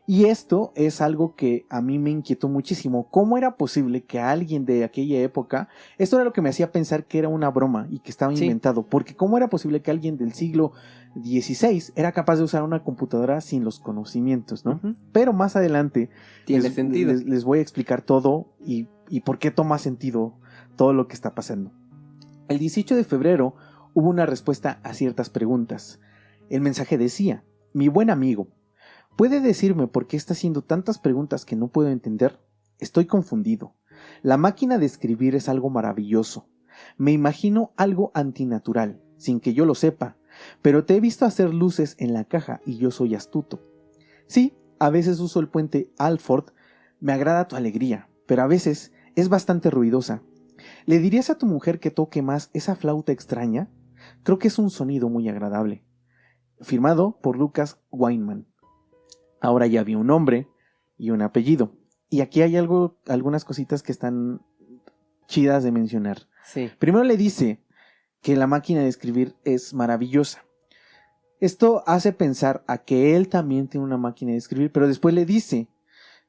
Y esto es algo que a mí me inquietó muchísimo. ¿Cómo era posible que alguien de aquella época, esto era lo que me hacía pensar que era una broma y que estaba inventado, porque cómo era posible que alguien del siglo XVI era capaz de usar una computadora sin los conocimientos, ¿no? Pero más adelante les voy a explicar todo y por qué toma sentido todo lo que está pasando. El 18 de febrero hubo una respuesta a ciertas preguntas. El mensaje decía: mi buen amigo, ¿puede decirme por qué está haciendo tantas preguntas que no puedo entender? Estoy confundido. La máquina de escribir es algo maravilloso. Me imagino algo antinatural, sin que yo lo sepa, pero te he visto hacer luces en la caja y yo soy astuto. Sí, a veces uso el puente Alford, me agrada tu alegría, pero a veces es bastante ruidosa. ¿Le dirías a tu mujer que toque más esa flauta extraña? Creo que es un sonido muy agradable. Firmado por Lucas Weinman. Ahora ya había un nombre y un apellido. Y aquí hay algunas cositas que están chidas de mencionar. Sí. Primero le dice que la máquina de escribir es maravillosa. Esto hace pensar a que él también tiene una máquina de escribir, pero después le dice: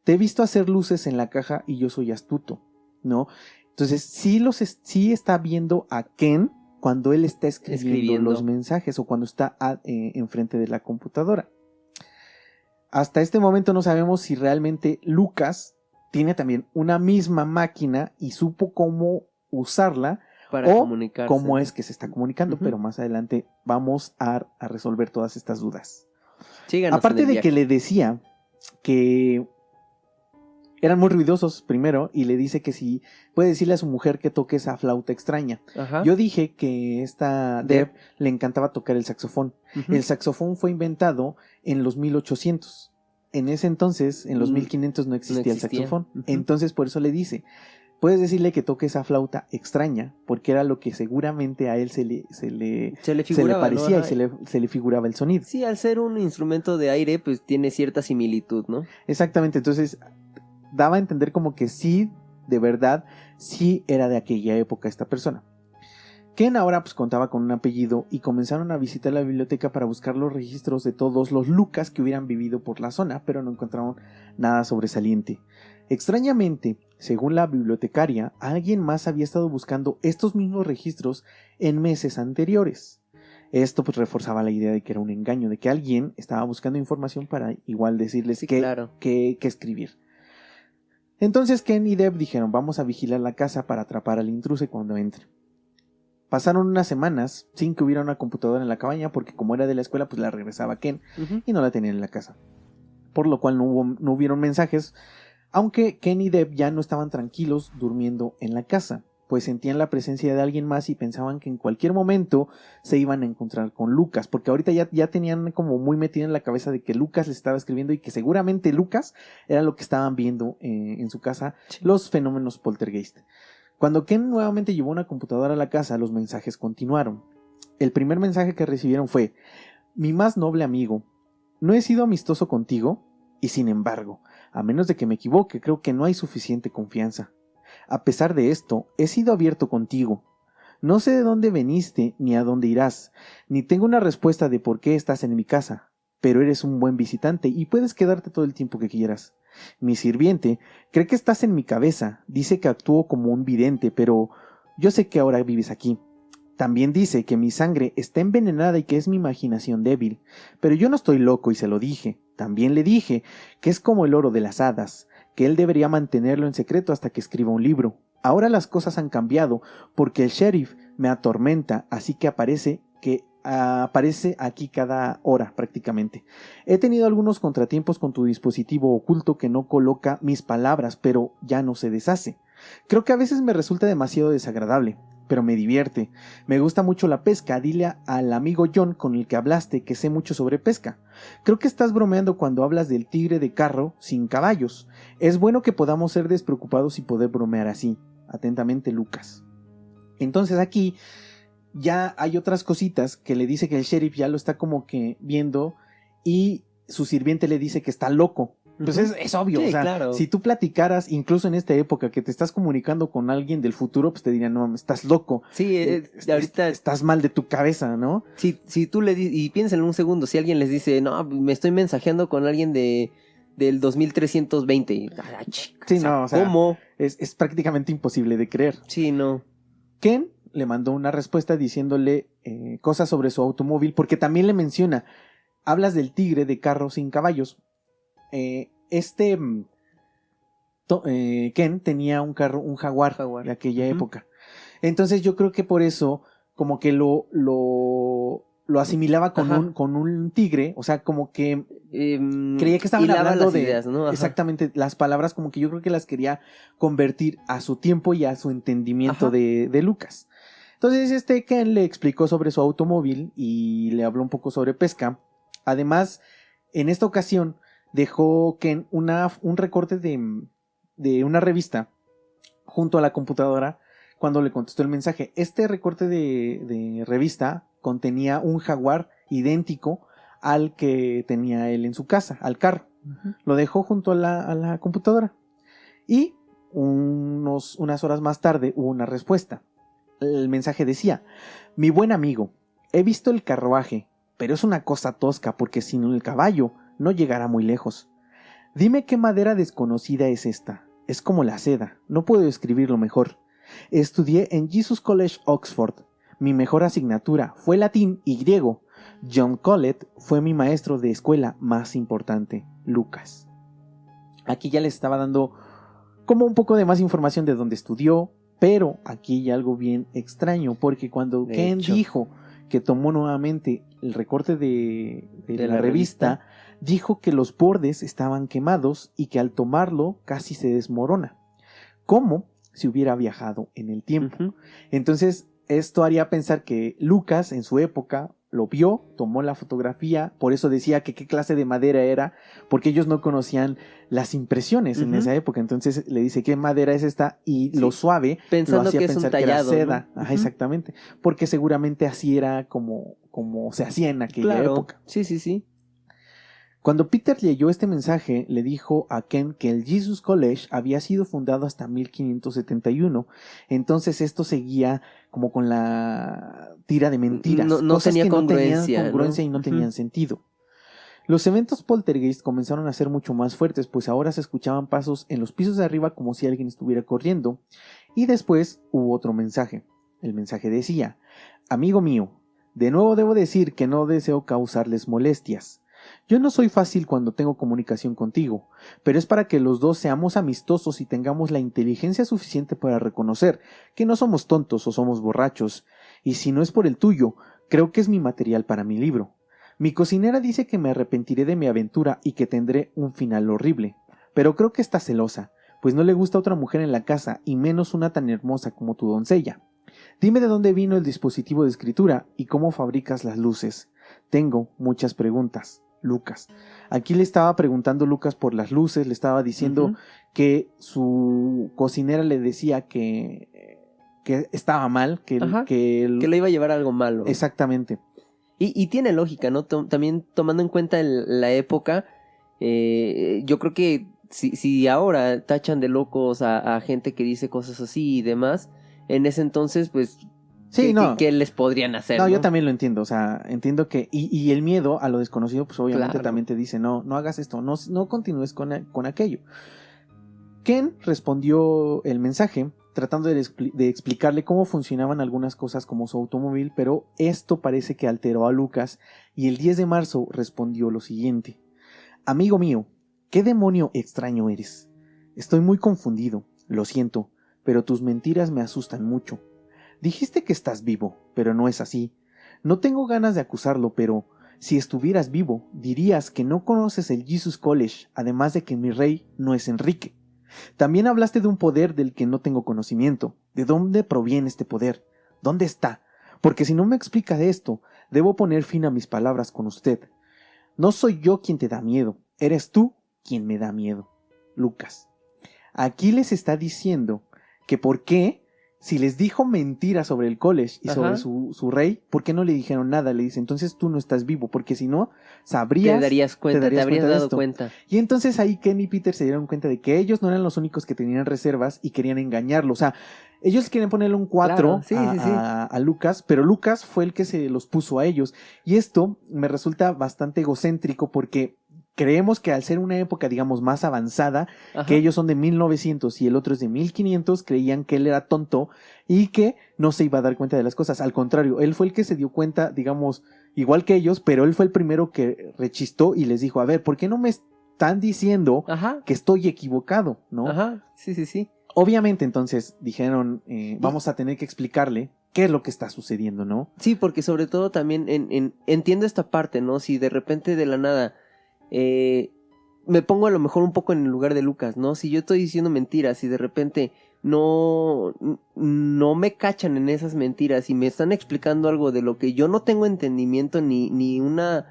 te he visto hacer luces en la caja y yo soy astuto, ¿no? Entonces sí está viendo a Ken cuando él está escribiendo los mensajes o cuando está enfrente de la computadora. Hasta este momento no sabemos si realmente Lucas tiene también una misma máquina y supo cómo usarla para o comunicarse, cómo es que se está comunicando, pero más adelante vamos a resolver todas estas dudas. Síganos. Aparte de que le decía que eran muy ruidosos primero y le dice que si puede decirle a su mujer que toque esa flauta extraña. Ajá. Yo dije que esta Deb le encantaba tocar el saxofón. El saxofón fue inventado en los 1800. en ese entonces, en los 1500 no existía el saxofón. Entonces por eso le dice, puedes decirle que toque esa flauta extraña, porque era lo que seguramente a él se le parecía, ¿no? Y se le figuraba el sonido. Sí, al ser un instrumento de aire, pues tiene cierta similitud, ¿no? Exactamente, entonces daba a entender como que sí, de verdad, sí era de aquella época esta persona. Ken ahora pues contaba con un apellido y comenzaron a visitar la biblioteca para buscar los registros de todos los Lucas que hubieran vivido por la zona, pero no encontraron nada sobresaliente. Extrañamente, según la bibliotecaria, alguien más había estado buscando estos mismos registros en meses anteriores. Esto pues reforzaba la idea de que era un engaño, de que alguien estaba buscando información para igual decirles qué escribir. Entonces Ken y Deb dijeron, vamos a vigilar la casa para atrapar al intruso cuando entre. Pasaron unas semanas sin que hubiera una computadora en la cabaña, porque como era de la escuela, pues la regresaba Ken y no la tenían en la casa. Por lo cual no hubieron mensajes, aunque Ken y Deb ya no estaban tranquilos durmiendo en la casa, pues sentían la presencia de alguien más y pensaban que en cualquier momento se iban a encontrar con Lucas, porque ahorita ya tenían como muy metido en la cabeza de que Lucas les estaba escribiendo y que seguramente Lucas era lo que estaban viendo en su casa, los fenómenos poltergeist. Cuando Ken nuevamente llevó una computadora a la casa, los mensajes continuaron. El primer mensaje que recibieron fue: mi más noble amigo, no he sido amistoso contigo, y sin embargo, a menos de que me equivoque, creo que no hay suficiente confianza. A pesar de esto, he sido abierto contigo. No sé de dónde veniste ni a dónde irás, ni tengo una respuesta de por qué estás en mi casa, pero eres un buen visitante y puedes quedarte todo el tiempo que quieras. Mi sirviente cree que estás en mi cabeza, dice que actúo como un vidente, pero yo sé que ahora vives aquí. También dice que mi sangre está envenenada y que es mi imaginación débil, pero yo no estoy loco y se lo dije. También le dije que es como el oro de las hadas, que él debería mantenerlo en secreto hasta que escriba un libro. Ahora las cosas han cambiado porque el sheriff me atormenta, así que aparece aquí cada hora prácticamente. He tenido algunos contratiempos con tu dispositivo oculto que no coloca mis palabras, pero ya no se deshace. Creo que a veces me resulta demasiado desagradable, pero me divierte. Me gusta mucho la pesca. Dile al amigo John con el que hablaste que sé mucho sobre pesca. Creo que estás bromeando cuando hablas del tigre de carro sin caballos. Es bueno que podamos ser despreocupados y poder bromear así. Atentamente, Lucas. Entonces aquí ya hay otras cositas que le dice que el sheriff ya lo está como que viendo y su sirviente le dice que está loco. Pues es obvio, sí, o sea, claro. Si tú platicaras, incluso en esta época, que te estás comunicando con alguien del futuro, pues te dirían, no, estás loco. Sí, ahorita estás mal de tu cabeza, ¿no? Si tú le dices, y piensa en un segundo, si alguien les dice, no, me estoy mensajeando con alguien del 2320. Sí, no, o sea, ¿cómo? Es prácticamente imposible de creer. Sí, no. Ken le mandó una respuesta diciéndole cosas sobre su automóvil, porque también le menciona, hablas del tigre de carro sin caballos. Ken tenía un Jaguar de aquella época. Entonces yo creo que por eso como que lo asimilaba con un tigre, o sea, como que creía que estaban hablando de ideas, ¿no? Exactamente, las palabras como que yo creo que las quería convertir a su tiempo y a su entendimiento de Lucas. Entonces Ken le explicó sobre su automóvil y le habló un poco sobre pesca. Además, en esta ocasión dejó Ken un recorte de una revista junto a la computadora cuando le contestó el mensaje. Este recorte de revista contenía un Jaguar idéntico al que tenía él en su casa, al carro. Lo dejó junto a la computadora. Y unas horas más tarde hubo una respuesta. El mensaje decía: mi buen amigo, he visto el carruaje, pero es una cosa tosca porque sin el caballo no llegará muy lejos. Dime qué madera desconocida es esta. Es como la seda, no puedo escribirlo mejor. Estudié en Jesus College, Oxford. Mi mejor asignatura fue latín y griego. John Colet fue mi maestro de escuela más importante, Lucas. Aquí ya les estaba dando como un poco de más información de dónde estudió, pero aquí hay algo bien extraño, porque cuando Ken dijo que tomó nuevamente el recorte de la revista, dijo que los bordes estaban quemados y que al tomarlo casi se desmorona, como si hubiera viajado en el tiempo. Entonces esto haría pensar que Lucas en su época lo vio, tomó la fotografía, por eso decía que qué clase de madera era, porque ellos no conocían las impresiones en esa época. Entonces le dice qué madera es esta, y lo suave pensando lo hacía que es pensar un tallado, que era seda. ¿no? Ajá, exactamente, porque seguramente así era como se hacía en aquella época. Sí. Cuando Peter leyó este mensaje, le dijo a Ken que el Jesus College había sido fundado hasta 1571. Entonces esto seguía como con la tira de mentiras. No cosas tenía que congruencia, no tenían congruencia, ¿no? y no tenían sentido. Los eventos poltergeist comenzaron a ser mucho más fuertes, pues ahora se escuchaban pasos en los pisos de arriba como si alguien estuviera corriendo. Y después hubo otro mensaje. El mensaje decía: amigo mío, de nuevo debo decir que no deseo causarles molestias. Yo no soy fácil cuando tengo comunicación contigo, pero es para que los dos seamos amistosos y tengamos la inteligencia suficiente para reconocer que no somos tontos o somos borrachos, y si no es por el tuyo, creo que es mi material para mi libro. Mi cocinera dice que me arrepentiré de mi aventura y que tendré un final horrible, pero creo que está celosa, pues no le gusta otra mujer en la casa, y menos una tan hermosa como tu doncella. Dime de dónde vino el dispositivo de escritura y cómo fabricas las luces. Tengo muchas preguntas. Lucas. Aquí le estaba preguntando Lucas por las luces, le estaba diciendo que su cocinera le decía que estaba mal, que le iba a llevar a algo malo. Exactamente. Y tiene lógica, ¿no? También tomando en cuenta la época, yo creo que si ahora tachan de locos a gente que dice cosas así y demás, en ese entonces, pues... Sí, ¿Qué les podrían hacer? No, yo también lo entiendo, o sea, entiendo que, y el miedo a lo desconocido, pues obviamente también te dice, no hagas esto, no continúes con aquello. Ken respondió el mensaje tratando de explicarle cómo funcionaban algunas cosas como su automóvil, pero esto parece que alteró a Lucas, y el 10 de marzo respondió lo siguiente: amigo mío, ¿qué demonio extraño eres? Estoy muy confundido, lo siento, pero tus mentiras me asustan mucho. Dijiste que estás vivo, pero no es así. No tengo ganas de acusarlo, pero si estuvieras vivo, dirías que no conoces el Jesus College, además de que mi rey no es Enrique. También hablaste de un poder del que no tengo conocimiento. ¿De dónde proviene este poder? ¿Dónde está? Porque si no me explica de esto, debo poner fin a mis palabras con usted. No soy yo quien te da miedo, eres tú quien me da miedo. Lucas. Aquí les está diciendo que por qué, si les dijo mentiras sobre el college y sobre su rey, ¿por qué no le dijeron nada? Le dice, entonces tú no estás vivo, porque si no, sabrías... Te darías cuenta, te habrías dado cuenta. Y entonces ahí Ken y Peter se dieron cuenta de que ellos no eran los únicos que tenían reservas y querían engañarlo. O sea, ellos quieren ponerle un 4 a Lucas, pero Lucas fue el que se los puso a ellos. Y esto me resulta bastante egocéntrico porque... creemos que al ser una época, digamos, más avanzada, que ellos son de 1900 y el otro es de 1500, creían que él era tonto y que no se iba a dar cuenta de las cosas. Al contrario, él fue el que se dio cuenta, digamos, igual que ellos, pero él fue el primero que rechistó y les dijo, a ver, ¿por qué no me están diciendo que estoy equivocado? ¿No? Sí. Obviamente, entonces, dijeron, vamos a tener que explicarle qué es lo que está sucediendo, ¿no? Sí, porque sobre todo también entiendo esta parte, ¿no? Si de repente de la nada... me pongo a lo mejor un poco en el lugar de Lucas, ¿no? Si yo estoy diciendo mentiras y de repente no me cachan en esas mentiras y me están explicando algo de lo que yo no tengo entendimiento ni una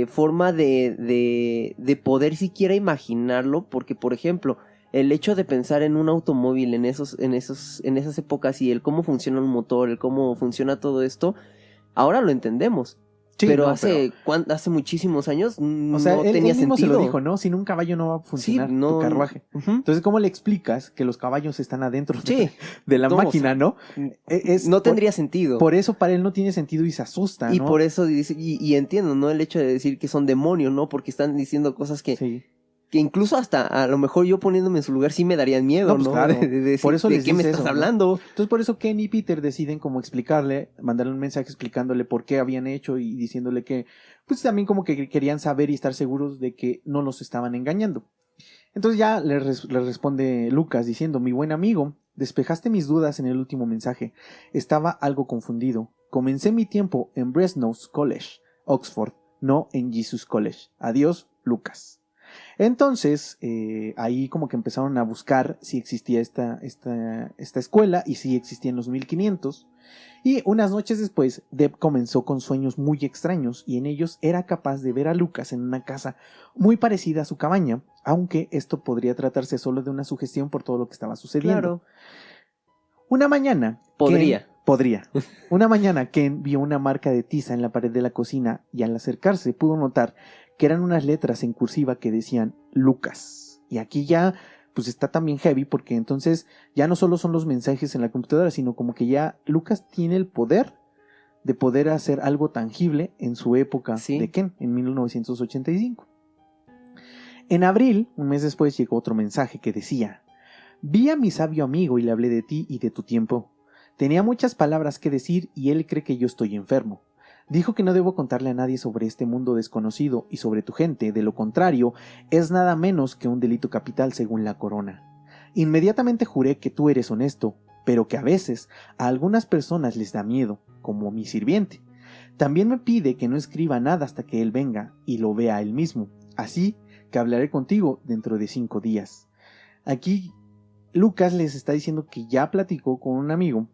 forma de poder siquiera imaginarlo, porque por ejemplo, el hecho de pensar en un automóvil en esas épocas y el cómo funciona un motor, el cómo funciona todo esto, ahora lo entendemos. Sí, pero hace muchísimos años no tenía él mismo sentido. Se lo dijo, ¿no? Sin un caballo no va a funcionar tu carruaje. Entonces, ¿cómo le explicas que los caballos están adentro de la máquina, no? No tendría sentido. Por eso para él no tiene sentido y se asusta, ¿no? Y por eso dice, y entiendo, ¿no? El hecho de decir que son demonios, ¿no? Porque están diciendo cosas que incluso hasta a lo mejor yo poniéndome en su lugar sí me darían miedo, ¿no? Claro. De decir, por eso ¿de qué me estás eso, hablando? ¿no? Entonces por eso Ken y Peter deciden como explicarle, mandarle un mensaje explicándole por qué habían hecho y diciéndole que pues también como que querían saber y estar seguros de que no los estaban engañando. Entonces ya le responde Lucas diciendo, mi buen amigo, despejaste mis dudas en el último mensaje. Estaba algo confundido. Comencé mi tiempo en Brasenose College, Oxford, no en Jesus College. Adiós, Lucas. Entonces, ahí como que empezaron a buscar si existía esta escuela y si existía en los 1500. Y unas noches después, Deb comenzó con sueños muy extraños y en ellos era capaz de ver a Lucas en una casa muy parecida a su cabaña, aunque esto podría tratarse solo de una sugestión por todo lo que estaba sucediendo. Claro. Una mañana... Podría. Una mañana Ken vio una marca de tiza en la pared de la cocina y al acercarse pudo notar que eran unas letras en cursiva que decían Lucas. Y aquí ya pues está también heavy porque entonces ya no solo son los mensajes en la computadora, sino como que ya Lucas tiene el poder de poder hacer algo tangible en su época de Ken, en 1985. En abril, un mes después, llegó otro mensaje que decía: vi a mi sabio amigo y le hablé de ti y de tu tiempo. Tenía muchas palabras que decir y él cree que yo estoy enfermo. Dijo que no debo contarle a nadie sobre este mundo desconocido y sobre tu gente, de lo contrario, es nada menos que un delito capital según la corona. Inmediatamente juré que tú eres honesto, pero que a veces a algunas personas les da miedo, como mi sirviente. También me pide que no escriba nada hasta que él venga y lo vea él mismo, así que hablaré contigo dentro de 5 días. Aquí Lucas les está diciendo que ya platicó con un amigo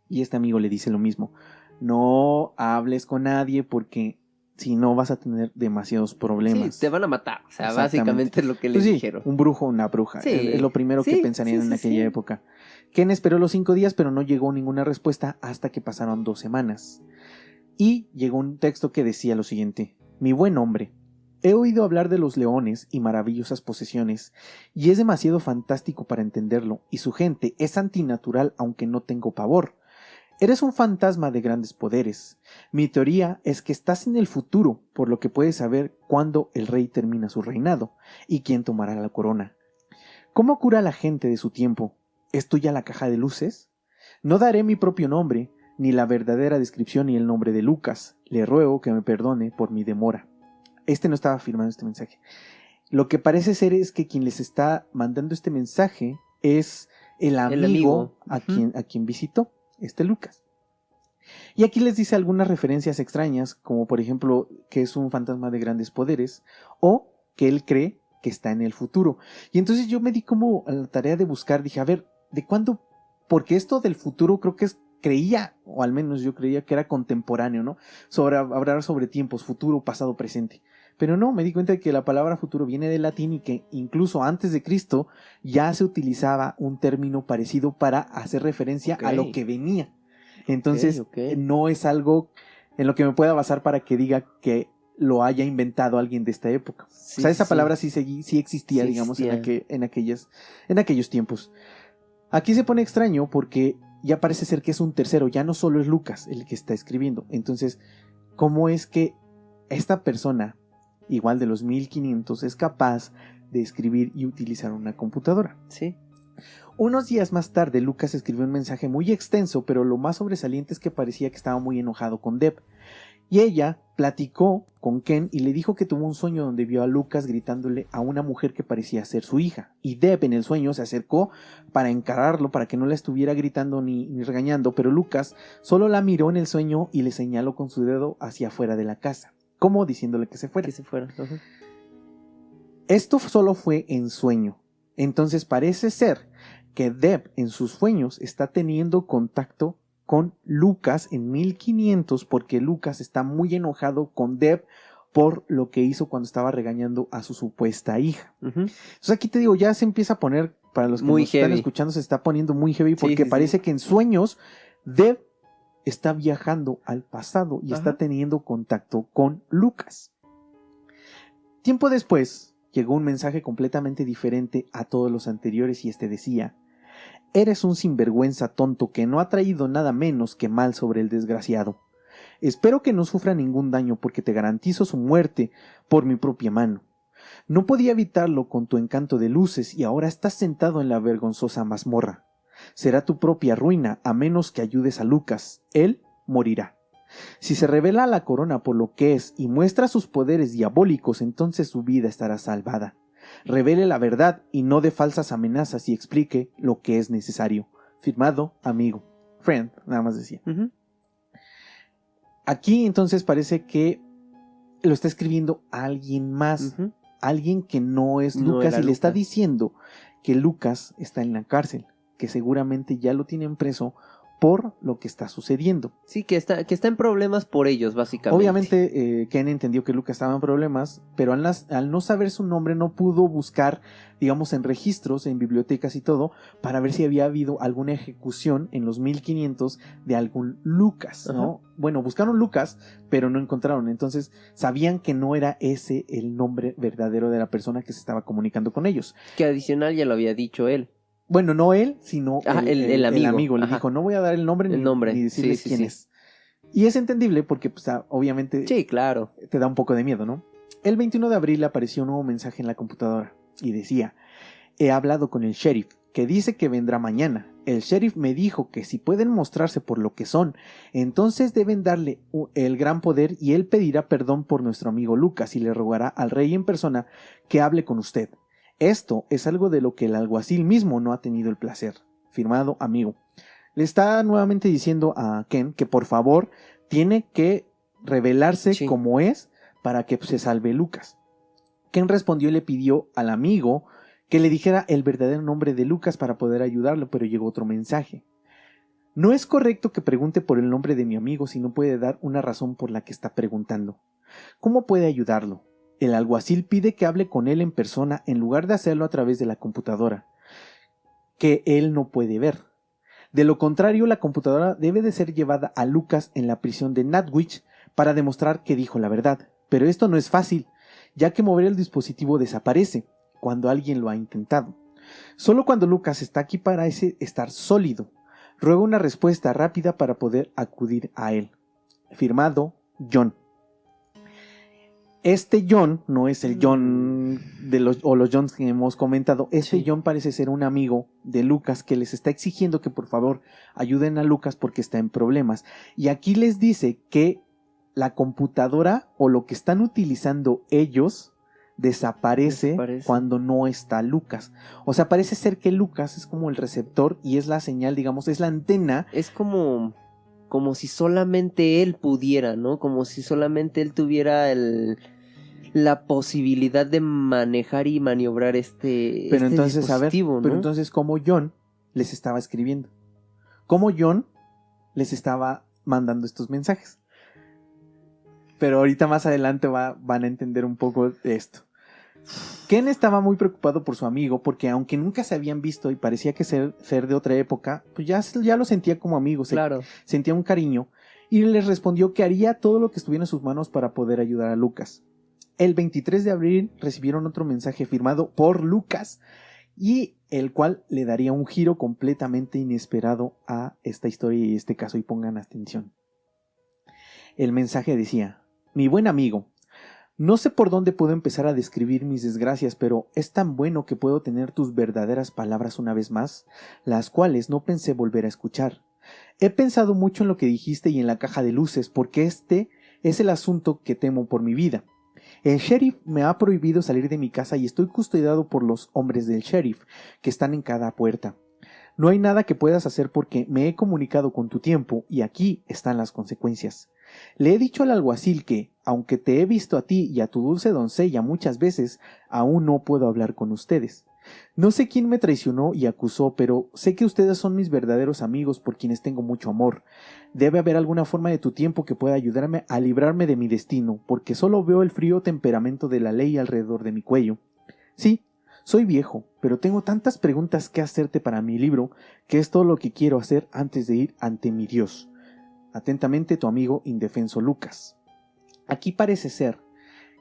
y este amigo le dice lo mismo: no hables con nadie porque si no vas a tener demasiados problemas. Sí, te van a matar. O sea, básicamente es lo que les dijeron. Un brujo o una bruja. Sí, es lo primero que pensarían en aquella época. Ken esperó los 5 días, pero no llegó ninguna respuesta hasta que pasaron 2 semanas. Y llegó un texto que decía lo siguiente: mi buen hombre, he oído hablar de los leones y maravillosas posesiones, y es demasiado fantástico para entenderlo, y su gente es antinatural aunque no tengo pavor. Eres un fantasma de grandes poderes. Mi teoría es que estás en el futuro, por lo que puedes saber cuándo el rey termina su reinado y quién tomará la corona. ¿Cómo cura la gente de su tiempo? ¿Es tuya la caja de luces? No daré mi propio nombre, ni la verdadera descripción ni el nombre de Lucas. Le ruego que me perdone por mi demora. No estaba firmando este mensaje. Lo que parece ser es que quien les está mandando este mensaje es el amigo. A quien visitó. Lucas. Y aquí les dice algunas referencias extrañas, como por ejemplo que es un fantasma de grandes poderes o que él cree que está en el futuro. Y entonces yo me di como a la tarea de buscar, dije, a ver, ¿de cuándo? Porque esto del futuro creo que creía, o al menos yo creía que era contemporáneo, ¿no? Hablar sobre tiempos, futuro, pasado, presente. Pero no, me di cuenta de que la palabra futuro viene del latín y que incluso antes de Cristo ya se utilizaba un término parecido para hacer referencia a lo que venía. Entonces, no es algo en lo que me pueda basar para que diga que lo haya inventado alguien de esta época. Sí, o sea, esa palabra sí existía, sí, digamos, existía. En aquellos tiempos. Aquí se pone extraño porque ya parece ser que es un tercero, ya no solo es Lucas el que está escribiendo. Entonces, ¿cómo es que esta persona, igual de los 1500, es capaz de escribir y utilizar una computadora? Sí. Unos días más tarde, Lucas escribió un mensaje muy extenso, pero lo más sobresaliente es que parecía que estaba muy enojado con Deb. Y ella platicó con Ken y le dijo que tuvo un sueño donde vio a Lucas gritándole a una mujer que parecía ser su hija. Y Deb en el sueño se acercó para encararlo, para que no la estuviera gritando ni regañando, pero Lucas solo la miró en el sueño y le señaló con su dedo hacia afuera de la casa, como diciéndole que se fuera. Uh-huh. Esto solo fue en sueño. Entonces parece ser que Deb en sus sueños está teniendo contacto con Lucas en 1500 porque Lucas está muy enojado con Deb por lo que hizo cuando estaba regañando a su supuesta hija. Uh-huh. Entonces aquí te digo, ya se empieza a poner, para los que nos están escuchando, se está poniendo muy heavy porque parece que en sueños Deb está viajando al pasado y está teniendo contacto con Lucas. Tiempo después llegó un mensaje completamente diferente a todos los anteriores y decía: eres un sinvergüenza tonto que no ha traído nada menos que mal sobre el desgraciado. Espero que no sufra ningún daño porque te garantizo su muerte por mi propia mano. No podía evitarlo con tu encanto de luces y ahora estás sentado en la vergonzosa mazmorra. Será tu propia ruina a menos que ayudes a Lucas. Él morirá. Si se revela la corona por lo que es y muestra sus poderes diabólicos, entonces su vida estará salvada. Revele la verdad y no de falsas amenazas y explique lo que es necesario. Firmado, amigo. Friend, nada más decía. Uh-huh. Aquí entonces parece que lo está escribiendo alguien más. Uh-huh. alguien que no es No Lucas era y le está Lucas. diciendo que Lucas está en la cárcel, que seguramente ya lo tienen preso por lo que está sucediendo. Sí, que está en problemas por ellos, básicamente. Obviamente Ken entendió que Lucas estaba en problemas, pero al no saber su nombre no pudo buscar, digamos, en registros, en bibliotecas y todo, para ver si había habido alguna ejecución en los 1500 de algún Lucas, ¿no? Ajá. Bueno, buscaron Lucas, pero no encontraron, entonces sabían que no era ese el nombre verdadero de la persona que se estaba comunicando con ellos. Que adicional ya lo había dicho él. Bueno, no él, sino El amigo. Le Ajá. dijo, no voy a dar el nombre, El nombre. ni decirles Sí, quién sí. es. Y es entendible porque, pues, obviamente, Sí, claro. te da un poco de miedo, ¿no? El 21 de abril apareció un nuevo mensaje en la computadora y decía: he hablado con el sheriff, que dice que vendrá mañana. El sheriff me dijo que si pueden mostrarse por lo que son, entonces deben darle el gran poder y él pedirá perdón por nuestro amigo Lucas y le rogará al rey en persona que hable con usted. Esto es algo de lo que el alguacil mismo no ha tenido el placer. Firmado, amigo. Le está nuevamente diciendo a Ken que por favor tiene que revelarse Sí. como es para que se salve Lucas. Ken respondió y le pidió al amigo que le dijera el verdadero nombre de Lucas para poder ayudarlo, pero llegó otro mensaje. No es correcto que pregunte por el nombre de mi amigo si no puede dar una razón por la que está preguntando. ¿Cómo puede ayudarlo? El alguacil pide que hable con él en persona en lugar de hacerlo a través de la computadora, que él no puede ver. De lo contrario, la computadora debe de ser llevada a Lucas en la prisión de Nantwich para demostrar que dijo la verdad. Pero esto no es fácil, ya que mover el dispositivo desaparece cuando alguien lo ha intentado. Solo cuando Lucas está aquí parece estar sólido. Ruega una respuesta rápida para poder acudir a él. Firmado, John. Este John no es el John de los Johns que hemos comentado. Este Sí. John parece ser un amigo de Lucas que les está exigiendo que por favor ayuden a Lucas porque está en problemas. Y aquí les dice que la computadora o lo que están utilizando ellos desaparece cuando no está Lucas. O sea, parece ser que Lucas es como el receptor y es la señal, digamos, es la antena. Es como si solamente él pudiera, ¿no? Como si solamente él tuviera la posibilidad de manejar y maniobrar Pero entonces, dispositivo, ¿no? pero entonces, ¿cómo John les estaba escribiendo? ¿Cómo John les estaba mandando estos mensajes? Pero ahorita más adelante van a entender un poco de esto. Ken estaba muy preocupado por su amigo porque aunque nunca se habían visto y parecía que ser de otra época, pues ya lo sentía como amigo, Claro. sentía un cariño y les respondió que haría todo lo que estuviera en sus manos para poder ayudar a Lucas. El 23 de abril recibieron otro mensaje firmado por Lucas y el cual le daría un giro completamente inesperado a esta historia y este caso, y pongan atención. El mensaje decía: mi buen amigo, no sé por dónde puedo empezar a describir mis desgracias, pero es tan bueno que puedo tener tus verdaderas palabras una vez más, las cuales no pensé volver a escuchar. He pensado mucho en lo que dijiste y en la caja de luces, porque este es el asunto que temo por mi vida. El sheriff me ha prohibido salir de mi casa y estoy custodiado por los hombres del sheriff, que están en cada puerta. No hay nada que puedas hacer porque me he comunicado con tu tiempo y aquí están las consecuencias. Le he dicho al alguacil que, aunque te he visto a ti y a tu dulce doncella muchas veces, aún no puedo hablar con ustedes. No sé quién me traicionó y acusó, pero sé que ustedes son mis verdaderos amigos por quienes tengo mucho amor. Debe haber alguna forma de tu tiempo que pueda ayudarme a librarme de mi destino, porque solo veo el frío temperamento de la ley alrededor de mi cuello. Sí, soy viejo, pero tengo tantas preguntas que hacerte para mi libro, que es todo lo que quiero hacer antes de ir ante mi Dios. Atentamente, tu amigo indefenso Lucas. Aquí parece ser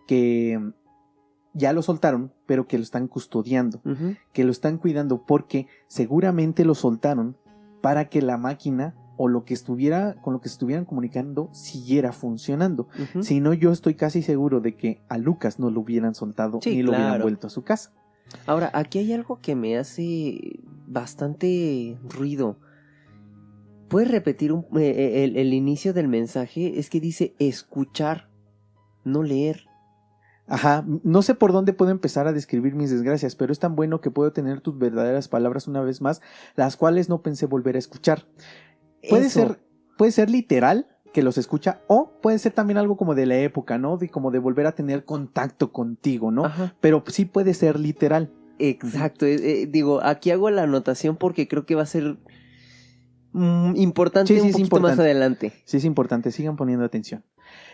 que ya lo soltaron, pero que lo están custodiando, que lo están cuidando porque seguramente lo soltaron para que la máquina o lo que estuviera con lo que se estuvieran comunicando siguiera funcionando. Si no, yo estoy casi seguro de que a Lucas no lo hubieran soltado ni lo hubieran vuelto a su casa. Ahora, aquí hay algo que me hace bastante ruido. ¿Puedes repetir el inicio del mensaje? Es que dice escuchar, no leer. Ajá, no sé por dónde puedo empezar a describir mis desgracias, pero es tan bueno que puedo tener tus verdaderas palabras una vez más, las cuales no pensé volver a escuchar. Puede ser literal, que los escucha, o puede ser también algo como de la época, ¿no? De como de volver a tener contacto contigo, ¿no? Ajá. Pero sí puede ser literal. Exacto. Digo, aquí hago la anotación porque creo que va a ser importante Sí, un es poquito más importante. adelante. Sí, es importante, sigan poniendo atención.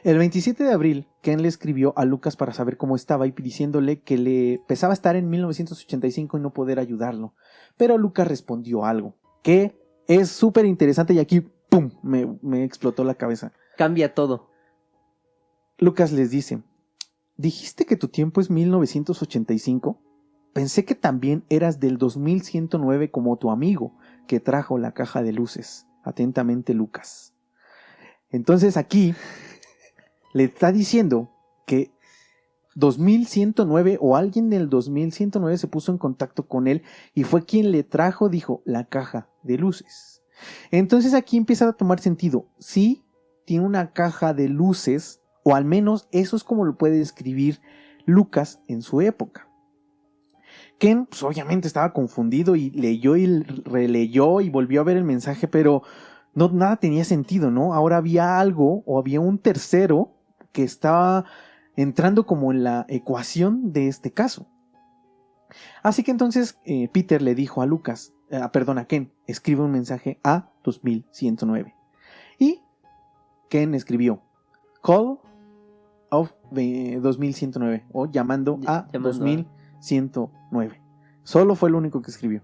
El 27 de abril, Ken le escribió a Lucas para saber cómo estaba y diciéndole que le pesaba estar en 1985 y no poder ayudarlo. Pero Lucas respondió algo que es súper interesante y aquí, ¡pum!, me explotó la cabeza. Cambia todo. Lucas les dice: ¿dijiste que tu tiempo es 1985? Pensé que también eras del 2109 como tu amigo que trajo la caja de luces. Atentamente, Lucas. Entonces aquí le está diciendo que 2109 o alguien del 2109 se puso en contacto con él y fue quien le trajo, dijo, la caja de luces. Entonces aquí empieza a tomar sentido. Sí, tiene una caja de luces, o al menos eso es como lo puede describir Lucas en su época. Ken, pues obviamente estaba confundido y leyó y releyó y volvió a ver el mensaje, pero no, nada tenía sentido, ¿no? Ahora había algo o había un tercero que estaba entrando como en la ecuación de este caso. Así que entonces Peter le dijo a Lucas, a Ken, escribe un mensaje a 2109. Y Ken escribió Call of 2109 o llamando a 2109. Solo fue lo único que escribió.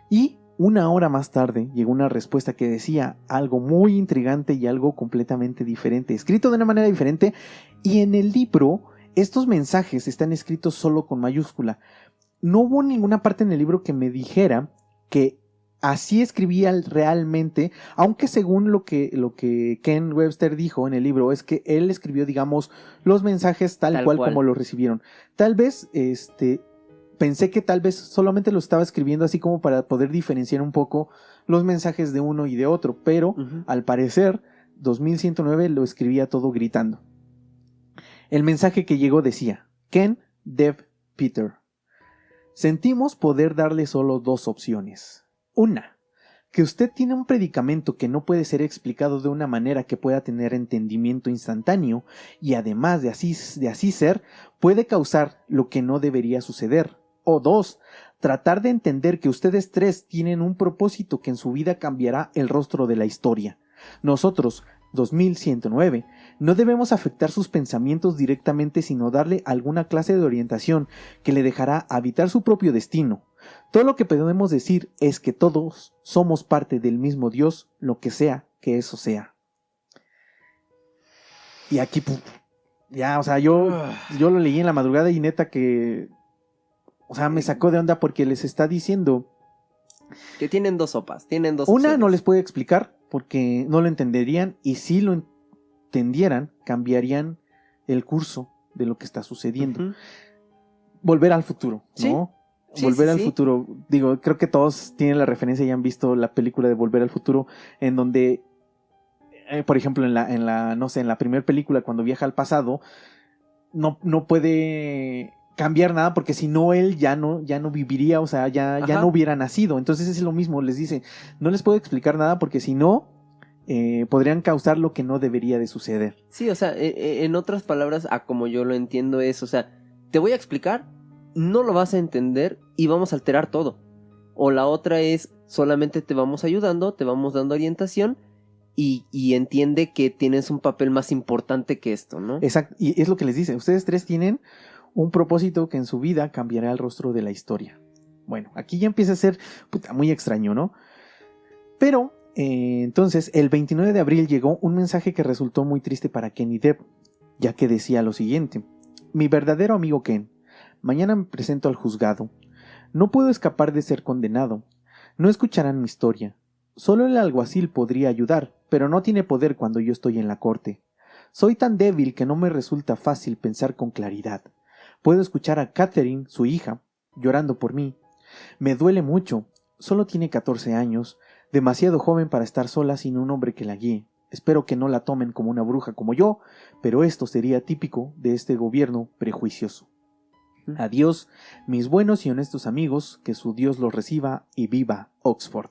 Y una hora más tarde llegó una respuesta que decía algo muy intrigante y algo completamente diferente, escrito de una manera diferente, y en el libro estos mensajes están escritos solo con mayúscula. No hubo ninguna parte en el libro que me dijera que así escribía realmente, aunque según lo que Ken Webster dijo en el libro es que él escribió, digamos, los mensajes tal cual como los recibieron. Tal vez pensé que tal vez solamente lo estaba escribiendo así como para poder diferenciar un poco los mensajes de uno y de otro, pero al parecer 2109 lo escribía todo gritando. El mensaje que llegó decía: Ken, Dev, Peter. Sentimos poder darle solo dos opciones. Una, que usted tiene un predicamento que no puede ser explicado de una manera que pueda tener entendimiento instantáneo y además de así ser, puede causar lo que no debería suceder. O dos, tratar de entender que ustedes tres tienen un propósito que en su vida cambiará el rostro de la historia. Nosotros, 2109, no debemos afectar sus pensamientos directamente, sino darle alguna clase de orientación que le dejará habitar su propio destino. Todo lo que podemos decir es que todos somos parte del mismo Dios, lo que sea que eso sea. Y aquí, ya, o sea, yo lo leí en la madrugada y neta que, o sea, me sacó de onda porque les está diciendo que tienen dos sopas, tienen dos una opciones. No les puede explicar porque no lo entenderían, y si lo entendieran, cambiarían el curso de lo que está sucediendo. Volver al futuro, ¿no? Sí, Volver al futuro. Digo, creo que todos tienen la referencia y han visto la película de Volver al Futuro, en donde, por ejemplo, en la primera película, cuando viaja al pasado, no puede cambiar nada porque si no él ya no viviría, o sea, ya no hubiera nacido. Entonces es lo mismo, les dice, no les puedo explicar nada porque si no podrían causar lo que no debería de suceder. Sí, o sea, en otras palabras, a como yo lo entiendo es, o sea, te voy a explicar, no lo vas a entender y vamos a alterar todo. O la otra es, solamente te vamos ayudando, te vamos dando orientación y entiende que tienes un papel más importante que esto, ¿no? Exacto, y es lo que les dice, ustedes tres tienen un propósito que en su vida cambiará el rostro de la historia. Bueno, aquí ya empieza a ser muy extraño, ¿no? Pero entonces, el 29 de abril llegó un mensaje que resultó muy triste para Ken y Deb, ya que decía lo siguiente: mi verdadero amigo Ken, mañana me presento al juzgado. No puedo escapar de ser condenado. No escucharán mi historia. Solo el alguacil podría ayudar, pero no tiene poder cuando yo estoy en la corte. Soy tan débil que no me resulta fácil pensar con claridad. Puedo escuchar a Catherine, su hija, llorando por mí. Me duele mucho. Solo tiene 14 años, demasiado joven para estar sola sin un hombre que la guíe. Espero que no la tomen como una bruja como yo, pero esto sería típico de este gobierno prejuicioso. Adiós, mis buenos y honestos amigos, que su Dios los reciba y viva Oxford.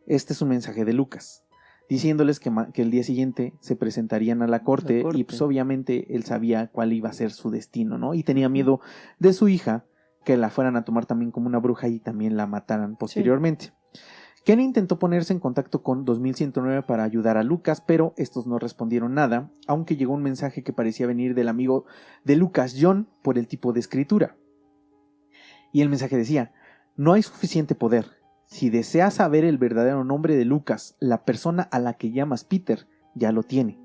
Este es un mensaje de Lucas. diciéndoles que el día siguiente se presentarían a la corte, y pues obviamente él sabía cuál iba a ser su destino, ¿no? Y tenía miedo de su hija, que la fueran a tomar también como una bruja y también la mataran posteriormente. Sí. Ken intentó ponerse en contacto con 2109 para ayudar a Lucas, pero estos no respondieron nada, aunque llegó un mensaje que parecía venir del amigo de Lucas, John, por el tipo de escritura. Y el mensaje decía: no hay suficiente poder. Si deseas saber el verdadero nombre de Lucas, la persona a la que llamas Peter ya lo tiene.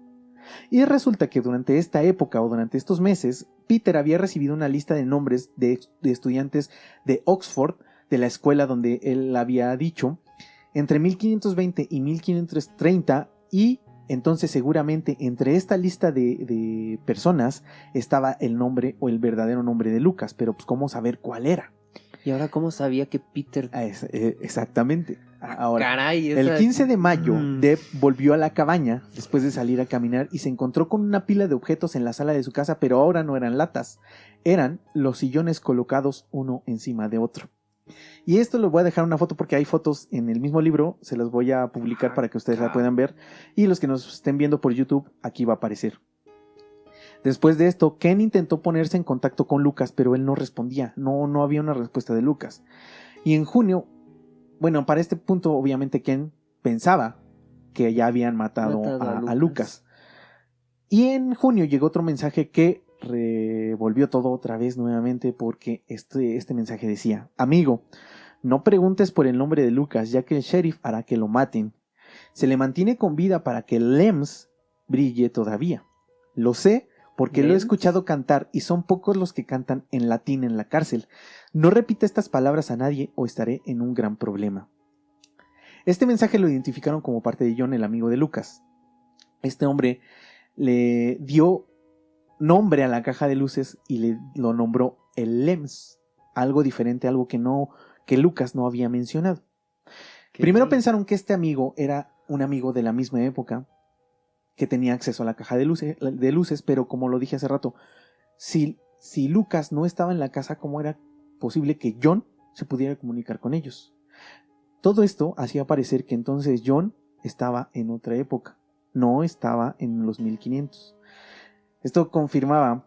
Y resulta que durante esta época o durante estos meses, Peter había recibido una lista de nombres de estudiantes de Oxford, de la escuela donde él había dicho, entre 1520 y 1530, y entonces seguramente entre esta lista de personas estaba el nombre o el verdadero nombre de Lucas, pero pues ¿cómo saber cuál era? ¿Y ahora cómo sabía que Peter...? Exactamente. Ahora, Caray, el 15 de mayo, Deb volvió a la cabaña después de salir a caminar y se encontró con una pila de objetos en la sala de su casa, pero ahora no eran latas, eran los sillones colocados uno encima de otro. Y esto les voy a dejar una foto porque hay fotos en el mismo libro, se las voy a publicar para que ustedes la puedan ver, y los que nos estén viendo por YouTube, aquí va a aparecer. Después de esto, Ken intentó ponerse en contacto con Lucas, pero él no respondía, no había una respuesta de Lucas. Y en junio, bueno, para este punto obviamente Ken pensaba que ya habían matado a Lucas. Y en junio llegó otro mensaje que revolvió todo otra vez nuevamente, porque este mensaje decía: amigo, no preguntes por el nombre de Lucas, ya que el sheriff hará que lo maten. Se le mantiene con vida para que Lems brille todavía. Lo sé porque lo he escuchado cantar y son pocos los que cantan en latín en la cárcel. No repita estas palabras a nadie o estaré en un gran problema. Este mensaje lo identificaron como parte de John, el amigo de Lucas. Este hombre le dio nombre a la caja de luces y lo nombró el Lems, algo diferente, algo que Lucas no había mencionado. Primero pensaron que este amigo era un amigo de la misma época, que tenía acceso a la caja de luces, pero como lo dije hace rato, si Lucas no estaba en la casa, ¿cómo era posible que John se pudiera comunicar con ellos? Todo esto hacía parecer que entonces John estaba en otra época, no estaba en los 1500. Esto confirmaba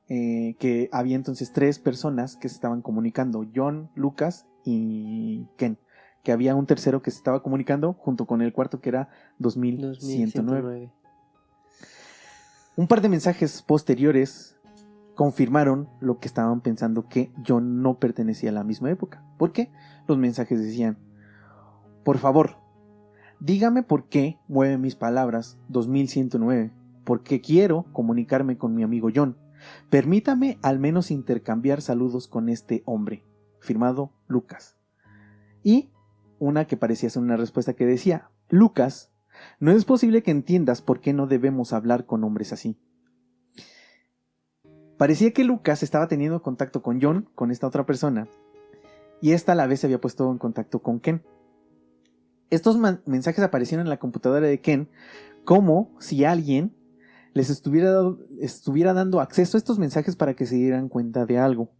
que había entonces 3 personas que se estaban comunicando: John, Lucas y Ken. Que había un tercero que se estaba comunicando junto con el cuarto, que era 2109. Un par de mensajes posteriores confirmaron lo que estaban pensando, que John no pertenecía a la misma época. ¿Por qué? Los mensajes decían: por favor, dígame por qué mueve mis palabras 2109, porque quiero comunicarme con mi amigo John. Permítame al menos intercambiar saludos con este hombre. Firmado Lucas. Y una que parecía ser una respuesta que decía: Lucas, no es posible que entiendas por qué no debemos hablar con hombres así. Parecía que Lucas estaba teniendo contacto con John, con esta otra persona, y esta a la vez se había puesto en contacto con Ken. Estos mensajes aparecieron en la computadora de Ken como si alguien les estuviera dando acceso a estos mensajes para que se dieran cuenta de algo.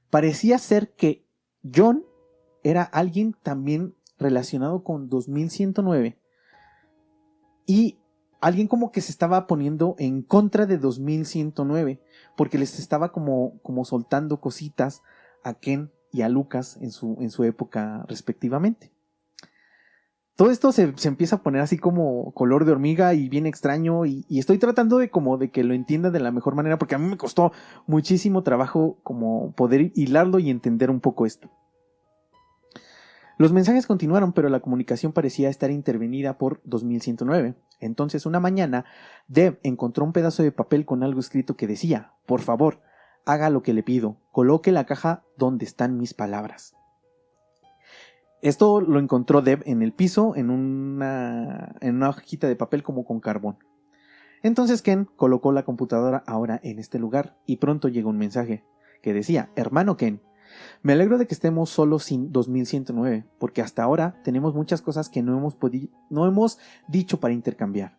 Parecía ser que John era alguien también relacionado con 2109 y alguien como que se estaba poniendo en contra de 2109 porque les estaba como soltando cositas a Ken y a Lucas en su época respectivamente. Todo esto se empieza a poner así como color de hormiga y bien extraño, y estoy tratando de que lo entiendan de la mejor manera, porque a mí me costó muchísimo trabajo como poder hilarlo y entender un poco esto. Los mensajes continuaron, pero la comunicación parecía estar intervenida por 2109. Entonces, una mañana, Deb encontró un pedazo de papel con algo escrito que decía: por favor, haga lo que le pido, coloque la caja donde están mis palabras. Esto lo encontró Deb en el piso, en una hojita de papel como con carbón. Entonces Ken colocó la computadora ahora en este lugar, y pronto llegó un mensaje que decía: hermano Ken, me alegro de que estemos solos sin 2109, porque hasta ahora tenemos muchas cosas que no hemos dicho para intercambiar.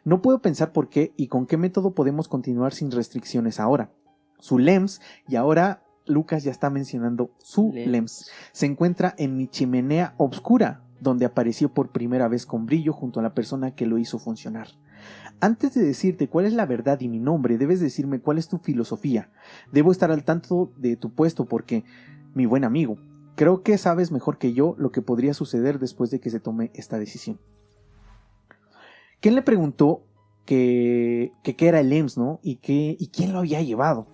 No puedo pensar por qué y con qué método podemos continuar sin restricciones ahora. Su Lems, y ahora Lucas ya está mencionando su Lems, se encuentra en mi chimenea oscura. donde apareció por primera vez con brillo junto a la persona que lo hizo funcionar. Antes de decirte cuál es la verdad y mi nombre, debes decirme cuál es tu filosofía. Debo estar al tanto de tu puesto porque, mi buen amigo, creo que sabes mejor que yo lo que podría suceder después de que se tome esta decisión. Ken le preguntó qué era el EMS, ¿no? Y quién lo había llevado.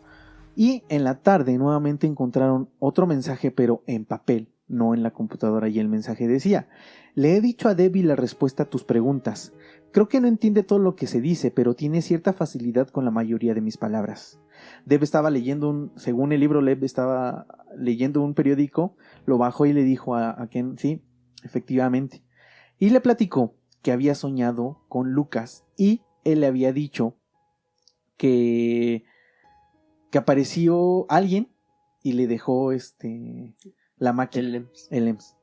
Y en la tarde nuevamente encontraron otro mensaje, pero en papel, no en la computadora, y el mensaje decía: le he dicho a Debbie la respuesta a tus preguntas. Creo que no entiende todo lo que se dice, pero tiene cierta facilidad con la mayoría de mis palabras. Deb estaba leyendo según el libro, Lev estaba leyendo un periódico, lo bajó y le dijo a Ken, sí, efectivamente. Y le platicó que había soñado con Lucas y él le había dicho que apareció alguien y le dejó la máquina, el EMS.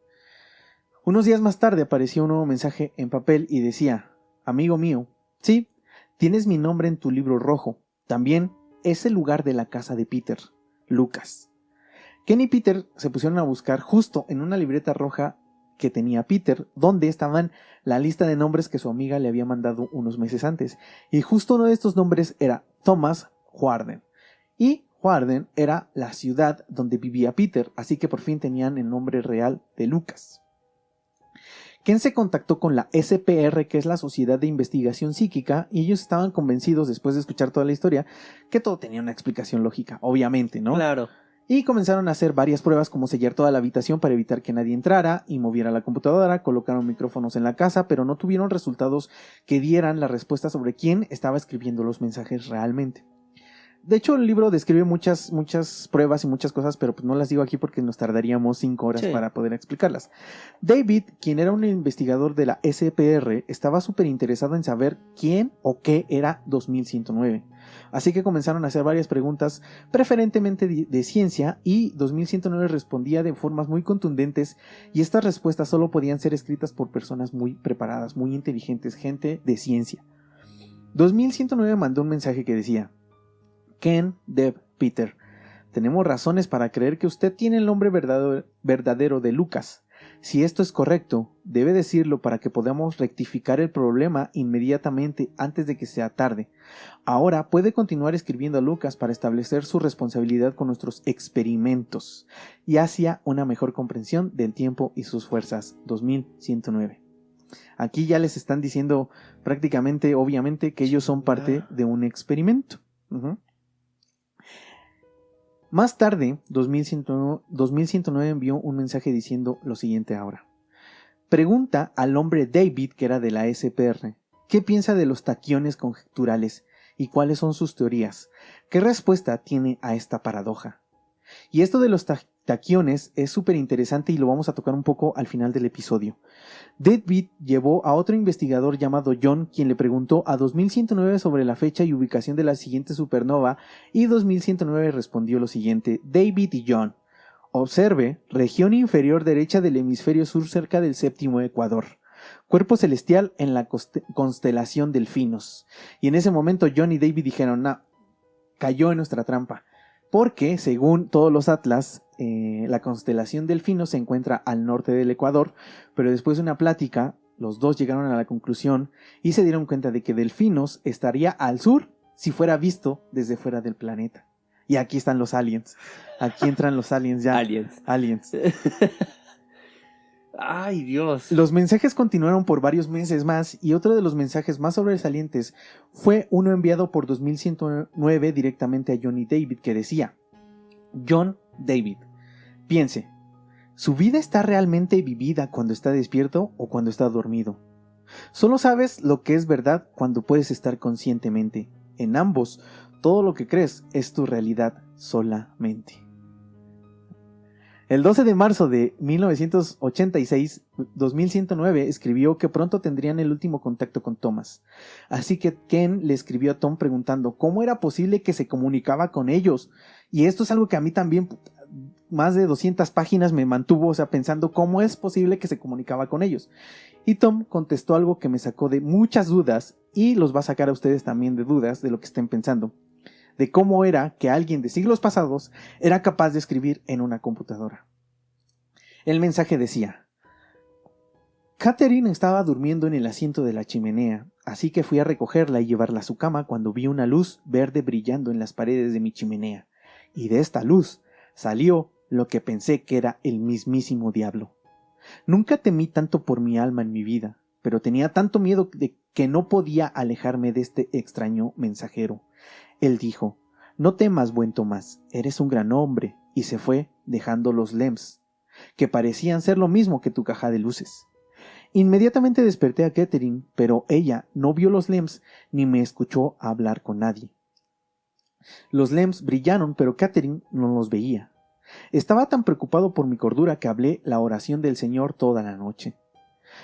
Unos días más tarde apareció un nuevo mensaje en papel y decía: amigo mío, sí, tienes mi nombre en tu libro rojo. También es el lugar de la casa de Peter, Lucas. Ken y Peter se pusieron a buscar justo en una libreta roja que tenía Peter, donde estaban la lista de nombres que su amiga le había mandado unos meses antes. Y justo uno de estos nombres era Thomas Warden. Y Warden era la ciudad donde vivía Peter, así que por fin tenían el nombre real de Lucas. Ken se contactó con la SPR, que es la Sociedad de Investigación Psíquica, y ellos estaban convencidos, después de escuchar toda la historia, que todo tenía una explicación lógica, obviamente, ¿no? Claro. Y comenzaron a hacer varias pruebas, como sellar toda la habitación para evitar que nadie entrara y moviera la computadora, colocaron micrófonos en la casa, pero no tuvieron resultados que dieran la respuesta sobre quién estaba escribiendo los mensajes realmente. De hecho, el libro describe muchas pruebas y muchas cosas, pero pues no las digo aquí porque nos tardaríamos 5 horas para poder explicarlas. David, quien era un investigador de la SPR, estaba súper interesado en saber quién o qué era 2109. Así que comenzaron a hacer varias preguntas, preferentemente de ciencia, y 2109 respondía de formas muy contundentes, y estas respuestas solo podían ser escritas por personas muy preparadas, muy inteligentes, gente de ciencia. 2109 mandó un mensaje que decía: Ken, Deb, Peter, tenemos razones para creer que usted tiene el nombre verdadero de Lucas. Si esto es correcto, debe decirlo para que podamos rectificar el problema inmediatamente antes de que sea tarde. Ahora puede continuar escribiendo a Lucas para establecer su responsabilidad con nuestros experimentos y hacia una mejor comprensión del tiempo y sus fuerzas. 2109. Aquí ya les están diciendo prácticamente, obviamente, que ellos son parte de un experimento. Más tarde, 2109 envió un mensaje diciendo lo siguiente ahora. Pregunta al hombre David, que era de la SPR, ¿qué piensa de los taquiones conjeturales y cuáles son sus teorías? ¿Qué respuesta tiene a esta paradoja? Y esto de los taquiones es súper interesante y lo vamos a tocar un poco al final del episodio. David llevó a otro investigador llamado John, quien le preguntó a 2109 sobre la fecha y ubicación de la siguiente supernova, y 2109 respondió lo siguiente: David y John, observe, región inferior derecha del hemisferio sur cerca del séptimo ecuador, cuerpo celestial en la constelación Delfinos. Y en ese momento John y David dijeron: no, cayó en nuestra trampa. Porque, según todos los atlas, la constelación Delfinos se encuentra al norte del Ecuador, pero después de una plática, los dos llegaron a la conclusión y se dieron cuenta de que Delfinos estaría al sur si fuera visto desde fuera del planeta. Y aquí están los aliens. Aquí entran los aliens ya. Aliens. Ay, Dios. Los mensajes continuaron por varios meses más, y otro de los mensajes más sobresalientes fue uno enviado por 2109 directamente a John y David, que decía: John, David, piense, ¿su vida está realmente vivida cuando está despierto o cuando está dormido? Solo sabes lo que es verdad cuando puedes estar conscientemente. En ambos, todo lo que crees es tu realidad solamente. El 12 de marzo de 1986, 2109 escribió que pronto tendrían el último contacto con Thomas. Así que Ken le escribió a Tom preguntando cómo era posible que se comunicaba con ellos. Y esto es algo que a mí también, más de 200 páginas me mantuvo, pensando cómo es posible que se comunicaba con ellos. Y Tom contestó algo que me sacó de muchas dudas, y los va a sacar a ustedes también de dudas de lo que estén pensando, de cómo era que alguien de siglos pasados era capaz de escribir en una computadora. El mensaje decía: Catherine estaba durmiendo en el asiento de la chimenea, así que fui a recogerla y llevarla a su cama cuando vi una luz verde brillando en las paredes de mi chimenea, y de esta luz salió lo que pensé que era el mismísimo diablo. Nunca temí tanto por mi alma en mi vida, pero tenía tanto miedo de que no podía alejarme de este extraño mensajero. Él dijo: «No temas, buen Tomás, eres un gran hombre», y se fue dejando los LEMS, que parecían ser lo mismo que tu caja de luces. Inmediatamente desperté a Catherine, pero ella no vio los LEMS ni me escuchó hablar con nadie. Los LEMS brillaron, pero Catherine no los veía. Estaba tan preocupado por mi cordura que hablé la oración del Señor toda la noche.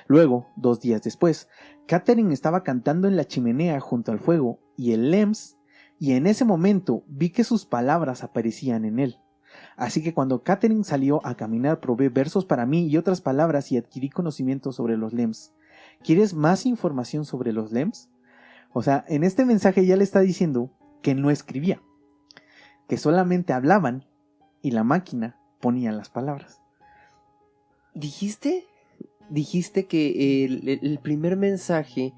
Luego, 2 días después, Catherine estaba cantando en la chimenea junto al fuego y el LEMS, y en ese momento vi que sus palabras aparecían en él. Así que cuando Catherine salió a caminar, probé versos para mí y otras palabras y adquirí conocimiento sobre los LEMS. ¿Quieres más información sobre los LEMS? O sea, en este mensaje ya le está diciendo que no escribía, que solamente hablaban y la máquina ponía las palabras. ¿Dijiste que el primer mensaje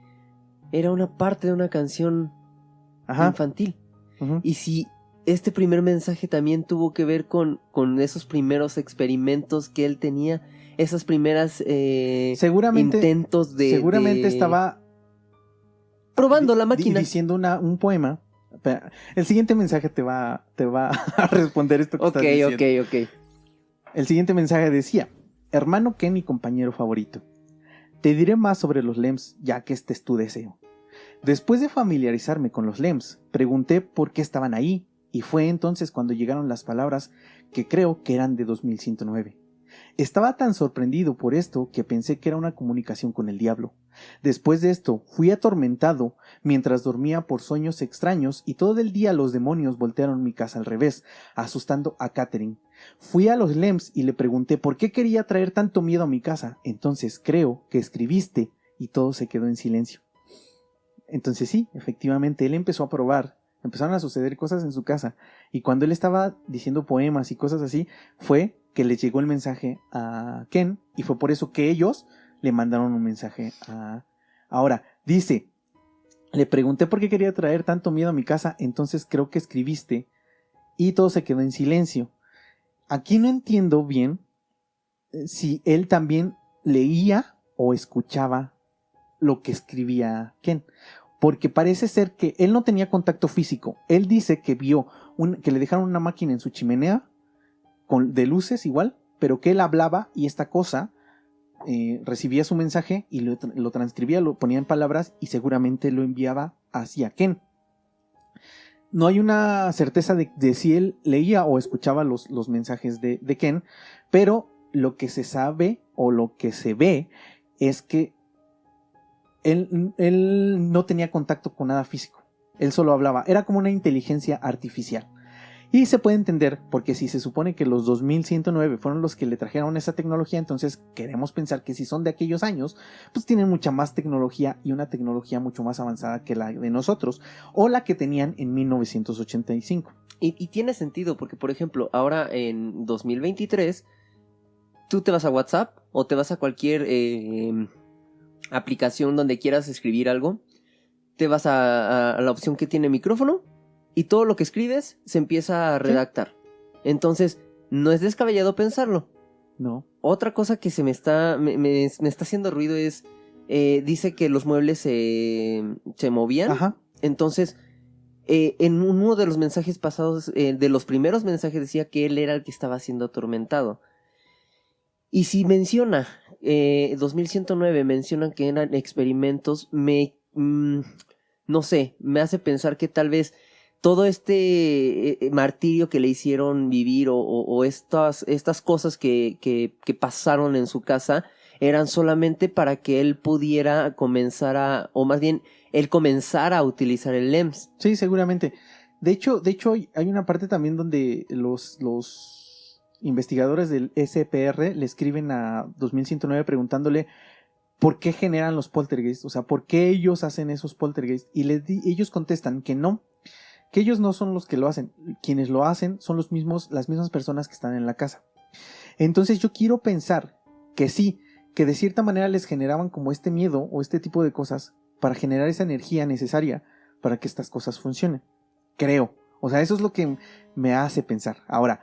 era una parte de una canción infantil? Uh-huh. Y si este primer mensaje también tuvo que ver con esos primeros experimentos que él tenía, esas primeras intentos de... Seguramente estaba probando la máquina. Diciendo un poema. El siguiente mensaje te va a responder esto que estás diciendo. Ok. El siguiente mensaje decía: «Hermano Ken y compañero favorito, te diré más sobre los LEMS ya que este es tu deseo. Después de familiarizarme con los LEMS, pregunté por qué estaban ahí, y fue entonces cuando llegaron las palabras que creo que eran de 2109. Estaba tan sorprendido por esto que pensé que era una comunicación con el diablo. Después de esto, fui atormentado mientras dormía por sueños extraños y todo el día los demonios voltearon mi casa al revés, asustando a Catherine. Fui a los LEMS y le pregunté por qué quería traer tanto miedo a mi casa. Entonces creo que escribiste y todo se quedó en silencio». Entonces sí, efectivamente, él empezó a probar, empezaron a suceder cosas en su casa, y cuando él estaba diciendo poemas y cosas así, fue que les llegó el mensaje a Ken, y fue por eso que ellos le mandaron un mensaje a... Ahora, dice: «Le pregunté por qué quería traer tanto miedo a mi casa, entonces creo que escribiste, y todo se quedó en silencio». Aquí no entiendo bien si él también leía o escuchaba lo que escribía Ken, porque parece ser que él no tenía contacto físico. Él dice que vio que le dejaron una máquina en su chimenea de luces igual, pero que él hablaba y esta cosa recibía su mensaje y lo transcribía, lo ponía en palabras y seguramente lo enviaba hacia Ken. No hay una certeza de si él leía o escuchaba los mensajes de Ken, pero lo que se sabe o lo que se ve es que él no tenía contacto con nada físico. Él solo hablaba. Era como una inteligencia artificial. Y se puede entender, porque si se supone que los 2109 fueron los que le trajeron esa tecnología, entonces queremos pensar que si son de aquellos años, pues tienen mucha más tecnología y una tecnología mucho más avanzada que la de nosotros, o la que tenían en 1985. Y tiene sentido, porque por ejemplo, ahora en 2023, tú te vas a WhatsApp o te vas a cualquier aplicación donde quieras escribir algo, te vas a la opción que tiene micrófono y todo lo que escribes se empieza a redactar. ¿Sí? Entonces, no es descabellado pensarlo. No. Otra cosa que me está haciendo ruido es, dice que los muebles se movían. Ajá. Entonces, en uno de los mensajes pasados, de los primeros mensajes, decía que él era el que estaba siendo atormentado. Y si menciona 2109, mencionan que eran experimentos, no sé, me hace pensar que tal vez todo este martirio que le hicieron vivir o estas cosas que pasaron en su casa eran solamente para que él pudiera comenzar o más bien, él comenzara a utilizar el LEMS. Sí, seguramente. De hecho hay una parte también donde los investigadores del SPR le escriben a 2109 preguntándole por qué generan los poltergeists, o sea, por qué ellos hacen esos poltergeists, y ellos contestan que no, que ellos no son los que lo hacen, quienes lo hacen son las mismas personas que están en la casa. Entonces yo quiero pensar que sí, que de cierta manera les generaban como este miedo o este tipo de cosas para generar esa energía necesaria para que estas cosas funcionen. Creo. O sea, eso es lo que me hace pensar. Ahora,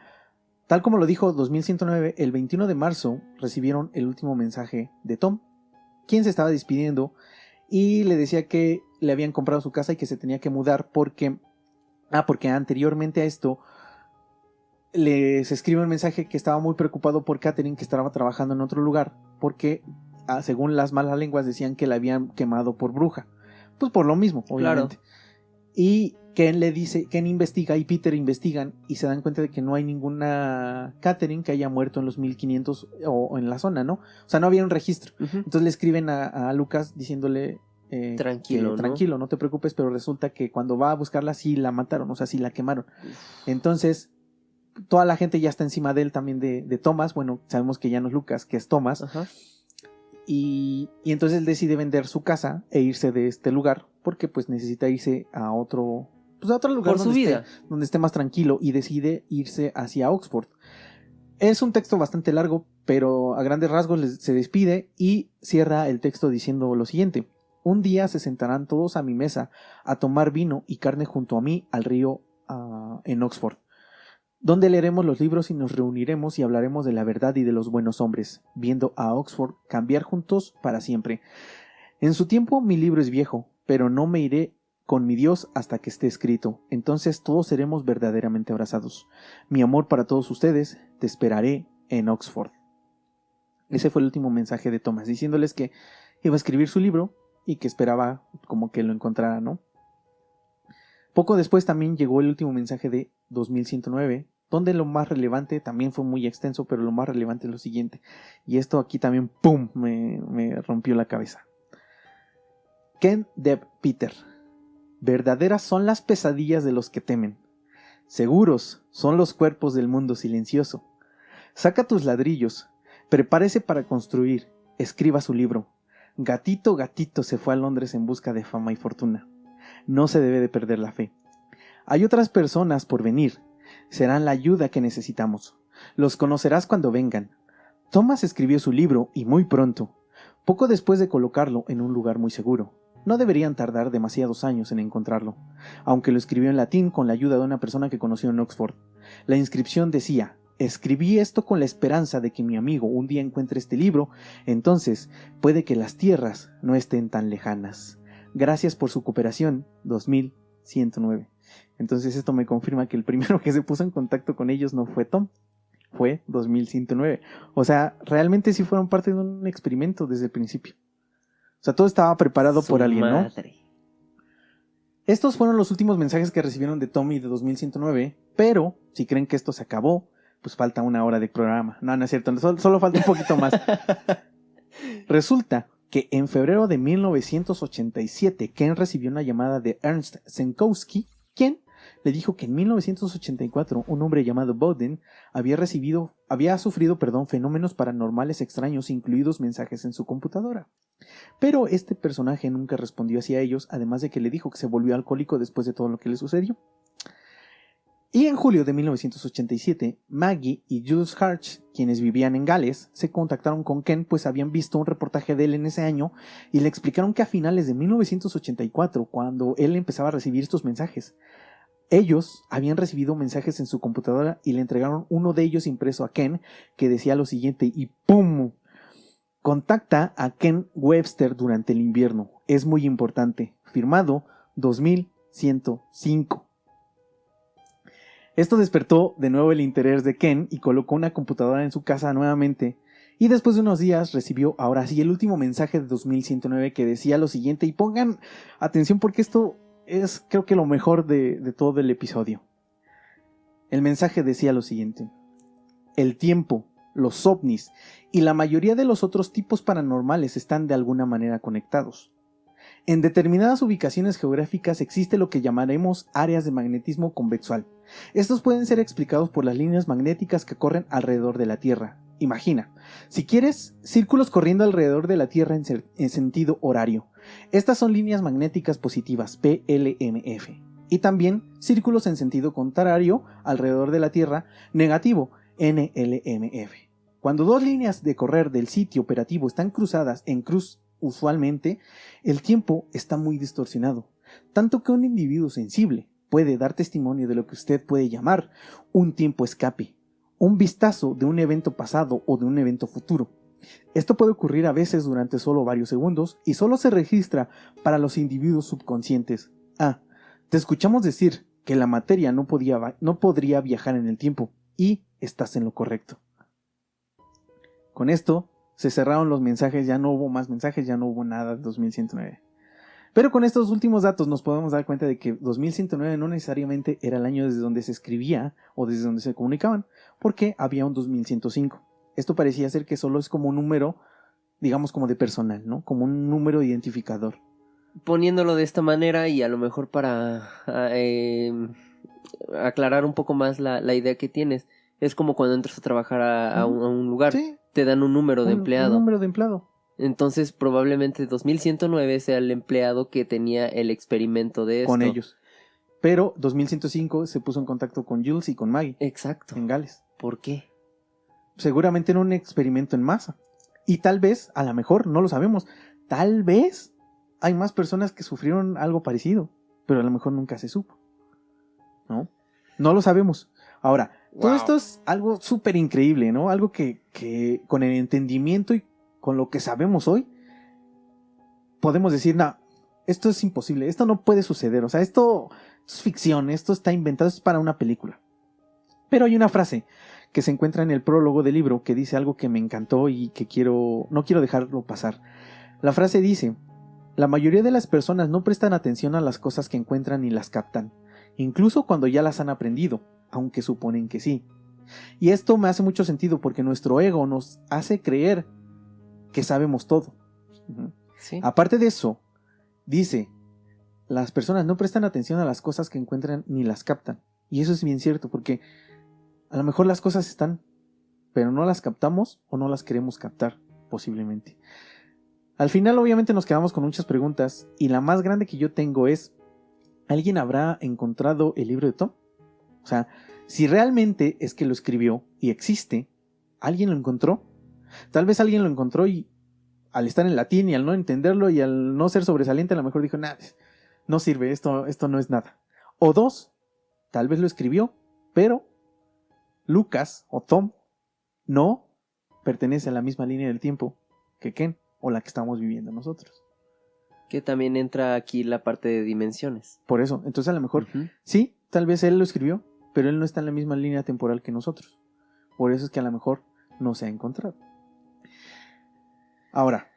tal como lo dijo 2109, el 21 de marzo recibieron el último mensaje de Tom, quien se estaba despidiendo y le decía que le habían comprado su casa y que se tenía que mudar porque anteriormente a esto les escribe un mensaje que estaba muy preocupado por Catherine, que estaba trabajando en otro lugar, porque según las malas lenguas decían que la habían quemado por bruja. Pues por lo mismo, obviamente. Claro. Y Ken investiga y Peter investigan y se dan cuenta de que no hay ninguna Catherine que haya muerto en los 1500 o en la zona, ¿no? O sea, no había un registro. Uh-huh. Entonces le escriben a Lucas diciéndole tranquilo, no te preocupes, pero resulta que cuando va a buscarla sí la mataron, o sea, sí la quemaron. Entonces toda la gente ya está encima de él también de Thomas. Bueno, sabemos que ya no es Lucas, que es Thomas. Uh-huh. Y entonces él decide vender su casa e irse de este lugar porque pues necesita irse a otro lugar donde esté más tranquilo, y decide irse hacia Oxford. Es un texto bastante largo, pero a grandes rasgos se despide y cierra el texto diciendo lo siguiente: un día se sentarán todos a mi mesa a tomar vino y carne junto a mí al río en Oxford, donde leeremos los libros y nos reuniremos y hablaremos de la verdad y de los buenos hombres, viendo a Oxford cambiar juntos para siempre. En su tiempo mi libro es viejo, pero no me iré con mi Dios hasta que esté escrito. Entonces todos seremos verdaderamente abrazados. Mi amor para todos ustedes, te esperaré en Oxford. Ese fue el último mensaje de Thomas, diciéndoles que iba a escribir su libro y que esperaba como que lo encontrara, ¿no? Poco después también llegó el último mensaje de 2109, donde lo más relevante, también fue muy extenso, pero lo más relevante es lo siguiente. Y esto aquí también, ¡pum!, me rompió la cabeza. Ken, Deb, Peter. Verdaderas son las pesadillas de los que temen. Seguros son los cuerpos del mundo silencioso. Saca tus ladrillos, prepárese para construir, escriba su libro. Gatito, gatito se fue a Londres en busca de fama y fortuna. No se debe de perder la fe. Hay otras personas por venir. Serán la ayuda que necesitamos. Los conocerás cuando vengan. Thomas escribió su libro y muy pronto, poco después de colocarlo en un lugar muy seguro. No deberían tardar demasiados años en encontrarlo, aunque lo escribió en latín con la ayuda de una persona que conoció en Oxford. La inscripción decía: escribí esto con la esperanza de que mi amigo un día encuentre este libro, entonces puede que las tierras no estén tan lejanas. Gracias por su cooperación, 2109. Entonces esto me confirma que el primero que se puso en contacto con ellos no fue Tom, fue 2109. O sea, realmente sí fueron parte de un experimento desde el principio. O sea, todo estaba preparado por alguien, ¿no? Estos fueron los últimos mensajes que recibieron de Tom y de 2109, pero si creen que esto se acabó, pues falta una hora de programa. No es cierto, solo falta un poquito más. Resulta que en febrero de 1987, Ken recibió una llamada de Ernst Senkowski, quien le dijo que en 1984 un hombre llamado Bowden había sufrido fenómenos paranormales extraños, incluidos mensajes en su computadora. Pero este personaje nunca respondió hacia ellos, además de que le dijo que se volvió alcohólico después de todo lo que le sucedió. Y en julio de 1987, Maggie y Jules Harch, quienes vivían en Gales, se contactaron con Ken, pues habían visto un reportaje de él en ese año y le explicaron que a finales de 1984, cuando él empezaba a recibir estos mensajes, ellos habían recibido mensajes en su computadora y le entregaron uno de ellos impreso a Ken, que decía lo siguiente y ¡pum! Contacta a Ken Webster durante el invierno. Es muy importante. Firmado 2105. Esto despertó de nuevo el interés de Ken y colocó una computadora en su casa nuevamente. Y después de unos días recibió ahora sí el último mensaje de 2109 que decía lo siguiente. Y pongan atención porque esto es creo que lo mejor de todo el episodio. El mensaje decía lo siguiente: el tiempo, los ovnis y la mayoría de los otros tipos paranormales están de alguna manera conectados. En determinadas ubicaciones geográficas existe lo que llamaremos áreas de magnetismo convexual. Estos pueden ser explicados por las líneas magnéticas que corren alrededor de la Tierra. Imagina, si quieres, círculos corriendo alrededor de la Tierra en sentido horario. Estas son líneas magnéticas positivas, PLMF. Y también círculos en sentido contrario alrededor de la Tierra, negativo, NLMF. Cuando dos líneas de correr del sitio operativo están cruzadas en cruz usualmente, el tiempo está muy distorsionado, tanto que un individuo sensible puede dar testimonio de lo que usted puede llamar un tiempo escape, un vistazo de un evento pasado o de un evento futuro. Esto puede ocurrir a veces durante solo varios segundos y solo se registra para los individuos subconscientes. Te escuchamos decir que la materia no podría viajar en el tiempo, y estás en lo correcto. Con esto se cerraron los mensajes, ya no hubo más mensajes, ya no hubo nada de 2109. Pero con estos últimos datos nos podemos dar cuenta de que 2109 no necesariamente era el año desde donde se escribía o desde donde se comunicaban, porque había un 2105. Esto parecía ser que solo es como un número, digamos como de personal, ¿no? Como un número identificador. Poniéndolo de esta manera y a lo mejor para aclarar un poco más la idea que tienes, es como cuando entras a trabajar a un lugar, sí, te dan un número de empleado. Un número de empleado. Entonces probablemente 2109 sea el empleado que tenía el experimento de esto. Con ellos. Pero 2105 se puso en contacto con Jules y con Maggie. Exacto. En Gales. ¿Por qué? Seguramente era un experimento en masa. Y tal vez, a lo mejor, no lo sabemos, tal vez hay más personas que sufrieron algo parecido, pero a lo mejor nunca se supo. ¿No? No lo sabemos. Ahora, todo esto es algo súper increíble, ¿no? Algo que con el entendimiento y con lo que sabemos hoy, podemos decir, no, esto es imposible, esto no puede suceder, o sea, esto es ficción, esto está inventado, esto es para una película. Pero hay una frase que se encuentra en el prólogo del libro que dice algo que me encantó y que no quiero dejarlo pasar. La frase dice: la mayoría de las personas no prestan atención a las cosas que encuentran y las captan, incluso cuando ya las han aprendido, aunque suponen que sí. Y esto me hace mucho sentido porque nuestro ego nos hace creer que sabemos todo. ¿Sí? Aparte de eso, dice, las personas no prestan atención a las cosas que encuentran ni las captan. Y eso es bien cierto, porque a lo mejor las cosas están, pero no las captamos o no las queremos captar, posiblemente. Al final, obviamente, nos quedamos con muchas preguntas, y la más grande que yo tengo es, ¿alguien habrá encontrado el libro de Tom? O sea, si realmente es que lo escribió y existe, ¿alguien lo encontró? Tal vez alguien lo encontró y al estar en latín y al no entenderlo y al no ser sobresaliente, a lo mejor dijo, nada, no sirve, esto no es nada. O dos, tal vez lo escribió, pero Lucas o Tom no pertenece a la misma línea del tiempo que Ken o la que estamos viviendo nosotros. Que también entra aquí la parte de dimensiones. Por eso, entonces a lo mejor, sí, tal vez él lo escribió, pero él no está en la misma línea temporal que nosotros. Por eso es que a lo mejor no se ha encontrado. Ahora,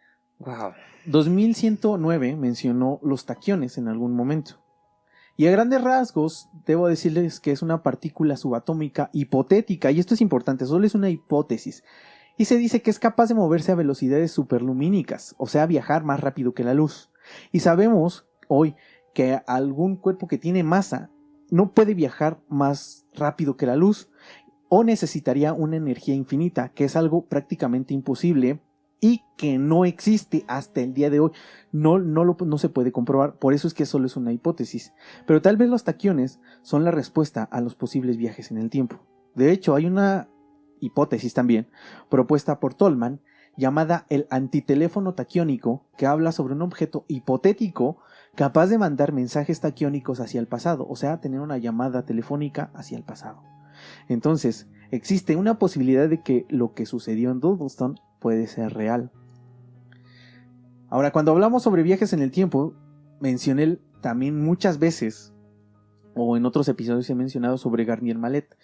2109 mencionó los taquiones en algún momento. Y a grandes rasgos, debo decirles que es una partícula subatómica hipotética, y esto es importante, solo es una hipótesis. Y se dice que es capaz de moverse a velocidades superlumínicas, o sea, viajar más rápido que la luz. Y sabemos hoy que algún cuerpo que tiene masa no puede viajar más rápido que la luz, o necesitaría una energía infinita, que es algo prácticamente imposible y que no existe hasta el día de hoy. No se puede comprobar, por eso es que solo es una hipótesis. Pero tal vez los taquiones son la respuesta a los posibles viajes en el tiempo. De hecho, hay una hipótesis también propuesta por Tolman llamada el antiteléfono taquiónico, que habla sobre un objeto hipotético capaz de mandar mensajes taquiónicos hacia el pasado, o sea, tener una llamada telefónica hacia el pasado. Entonces, existe una posibilidad de que lo que sucedió en Dudleston puede ser real. Ahora, cuando hablamos sobre viajes en el tiempo, mencioné también muchas veces, o en otros episodios he mencionado sobre Garnier Mallet,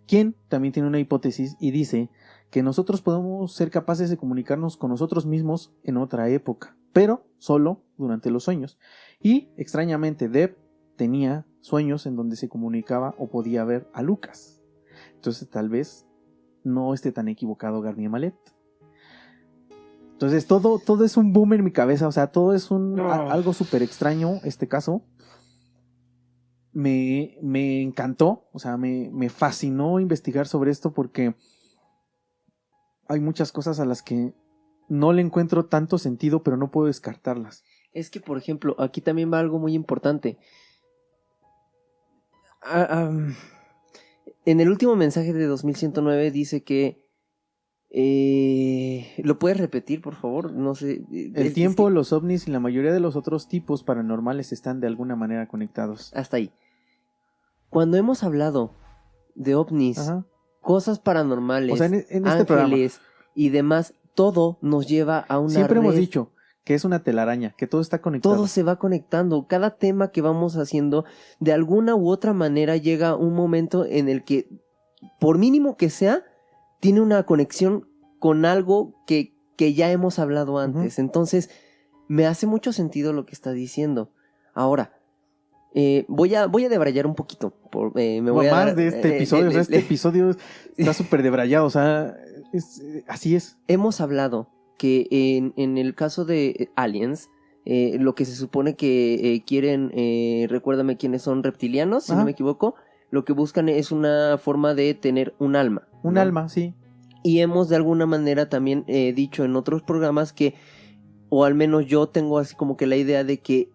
quien también tiene una hipótesis y dice que nosotros podemos ser capaces de comunicarnos con nosotros mismos en otra época, pero solo durante los sueños. Y extrañamente Deb tenía sueños en donde se comunicaba o podía ver a Lucas. Entonces tal vez no esté tan equivocado Garnier Mallet. Entonces todo es un boom en mi cabeza, o sea, todo es algo súper extraño este caso. Me encantó, o sea, me fascinó investigar sobre esto porque hay muchas cosas a las que no le encuentro tanto sentido, pero no puedo descartarlas. Es que, por ejemplo, aquí también va algo muy importante. En el último mensaje de 2109 dice que ¿Lo puedes repetir, por favor? No sé. El tiempo, los ovnis y la mayoría de los otros tipos paranormales están de alguna manera conectados. Hasta ahí. Cuando hemos hablado de ovnis, Ajá. cosas paranormales, O sea, en este programa ángeles y demás, todo nos lleva a una siempre hemos red. dicho que es una telaraña, que todo está conectado. Todo se va conectando. Cada tema que vamos haciendo, de alguna u otra manera, llega un momento en el que, por mínimo que sea, tiene una conexión con algo que ya hemos hablado antes. Entonces, me hace mucho sentido lo que está diciendo. Ahora, voy a debrayar un poquito. Me voy a más dar, de este episodio. O sea, este episodio está súper debrayado. O sea, así es. Hemos hablado que en el caso de Aliens, lo que se supone que quieren, recuérdame quiénes son, reptilianos, si Ajá. no me equivoco, lo que buscan es una forma de tener un alma. Un ¿no? alma, sí. Y hemos de alguna manera también dicho en otros programas que, o al menos yo tengo así como que la idea de que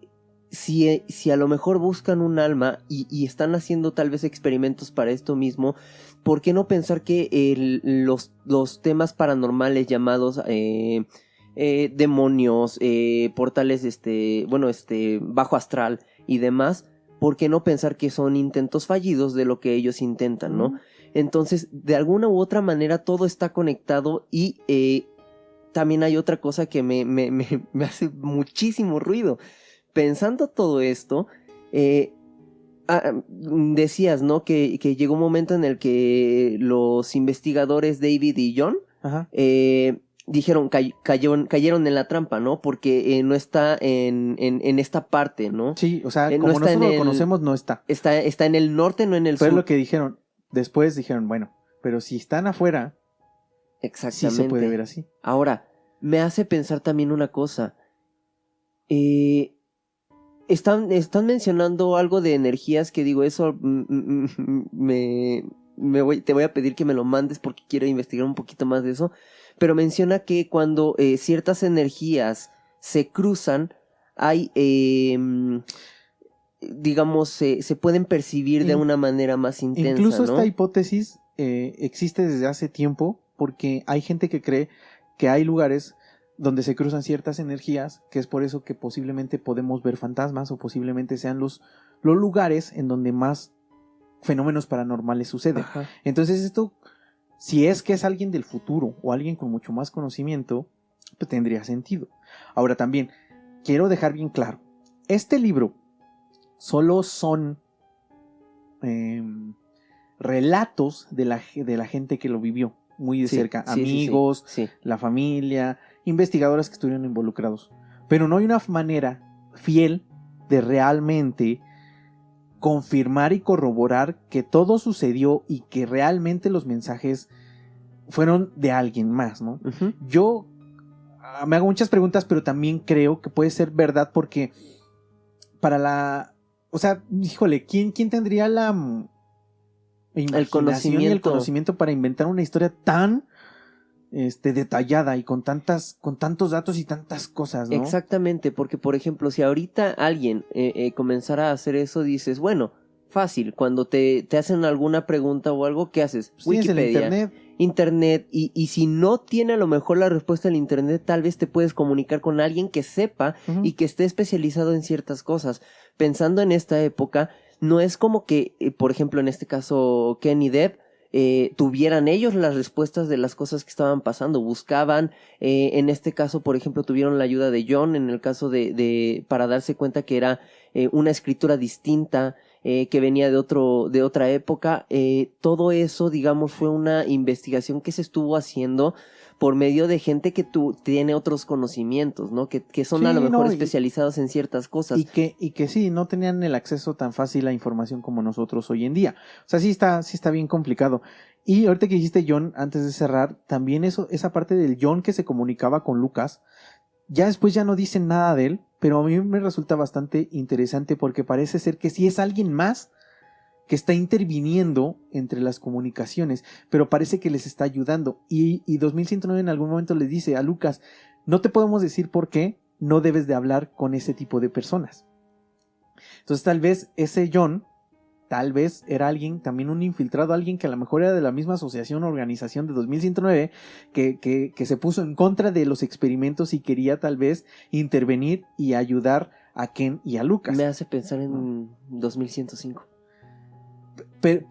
si a lo mejor buscan un alma y están haciendo tal vez experimentos para esto mismo, ¿por qué no pensar que los temas paranormales llamados demonios, portales, bajo astral y demás, ¿por qué no pensar que son intentos fallidos de lo que ellos intentan, ¿no? Entonces, de alguna u otra manera todo está conectado y también hay otra cosa que me hace muchísimo ruido. Pensando todo esto, decías, ¿no? Que llegó un momento en el que los investigadores David y John Ajá. dijeron, cayeron en la trampa, ¿no? Porque no está en esta parte, ¿no? Sí, o sea, no como está nosotros en lo conocemos, no está. Está en el norte, no en el Pero es sur. lo que dijeron. Después dijeron, bueno, pero si están afuera, Exactamente. sí se puede ver así. Ahora, me hace pensar también una cosa. Están mencionando algo de energías que digo, eso te voy a pedir que me lo mandes porque quiero investigar un poquito más de eso. Pero menciona que cuando ciertas energías se cruzan, hay, digamos, se pueden percibir de una manera más intensa, Incluso ¿no? esta hipótesis existe desde hace tiempo porque hay gente que cree que hay lugares donde se cruzan ciertas energías, que es por eso que posiblemente podemos ver fantasmas o posiblemente sean los lugares en donde más fenómenos paranormales suceden. Ajá. Entonces esto, si es que es alguien del futuro o alguien con mucho más conocimiento, pues tendría sentido. Ahora también, quiero dejar bien claro, este libro solo son relatos de la gente que lo vivió muy de cerca, amigos, sí. la familia, investigadores que estuvieron involucrados. Pero no hay una manera fiel de realmente confirmar y corroborar que todo sucedió y que realmente los mensajes fueron de alguien más, ¿no? Uh-huh. Yo me hago muchas preguntas, pero también creo que puede ser verdad porque o sea, híjole, ¿quién tendría la imaginación y el conocimiento para inventar una historia tan detallada y con tantos datos y tantas cosas, ¿no? Exactamente, porque por ejemplo, si ahorita alguien comenzara a hacer eso, dices, bueno, fácil, cuando te hacen alguna pregunta o algo, ¿qué haces? Pues Wikipedia, el internet, y si no tiene a lo mejor la respuesta en internet, tal vez te puedes comunicar con alguien que sepa uh-huh. y que esté especializado en ciertas cosas. Pensando en esta época, no es como que, por ejemplo, en este caso, Ken y Deb, tuvieran ellos las respuestas de las cosas que estaban pasando, buscaban, en este caso, por ejemplo, tuvieron la ayuda de John, en el caso para darse cuenta que era una escritura distinta, que venía de otra época. Todo eso, digamos, fue una investigación que se estuvo haciendo por medio de gente que tiene otros conocimientos, ¿no? Que son a lo mejor especializados en ciertas cosas. Y que sí, no tenían el acceso tan fácil a información como nosotros hoy en día. O sea, sí está bien complicado. Y ahorita que dijiste John, antes de cerrar, también esa parte del John que se comunicaba con Lucas, ya después ya no dicen nada de él, pero a mí me resulta bastante interesante porque parece ser que sí es alguien más que está interviniendo entre las comunicaciones, pero parece que les está ayudando. Y 2109 en algún momento les dice a Lucas, no te podemos decir por qué no debes de hablar con ese tipo de personas. Entonces tal vez ese John tal vez era alguien, también un infiltrado, alguien que a lo mejor era de la misma asociación o organización de 2109, que se puso en contra de los experimentos y quería tal vez intervenir y ayudar a Ken y a Lucas. Me hace pensar en 2105.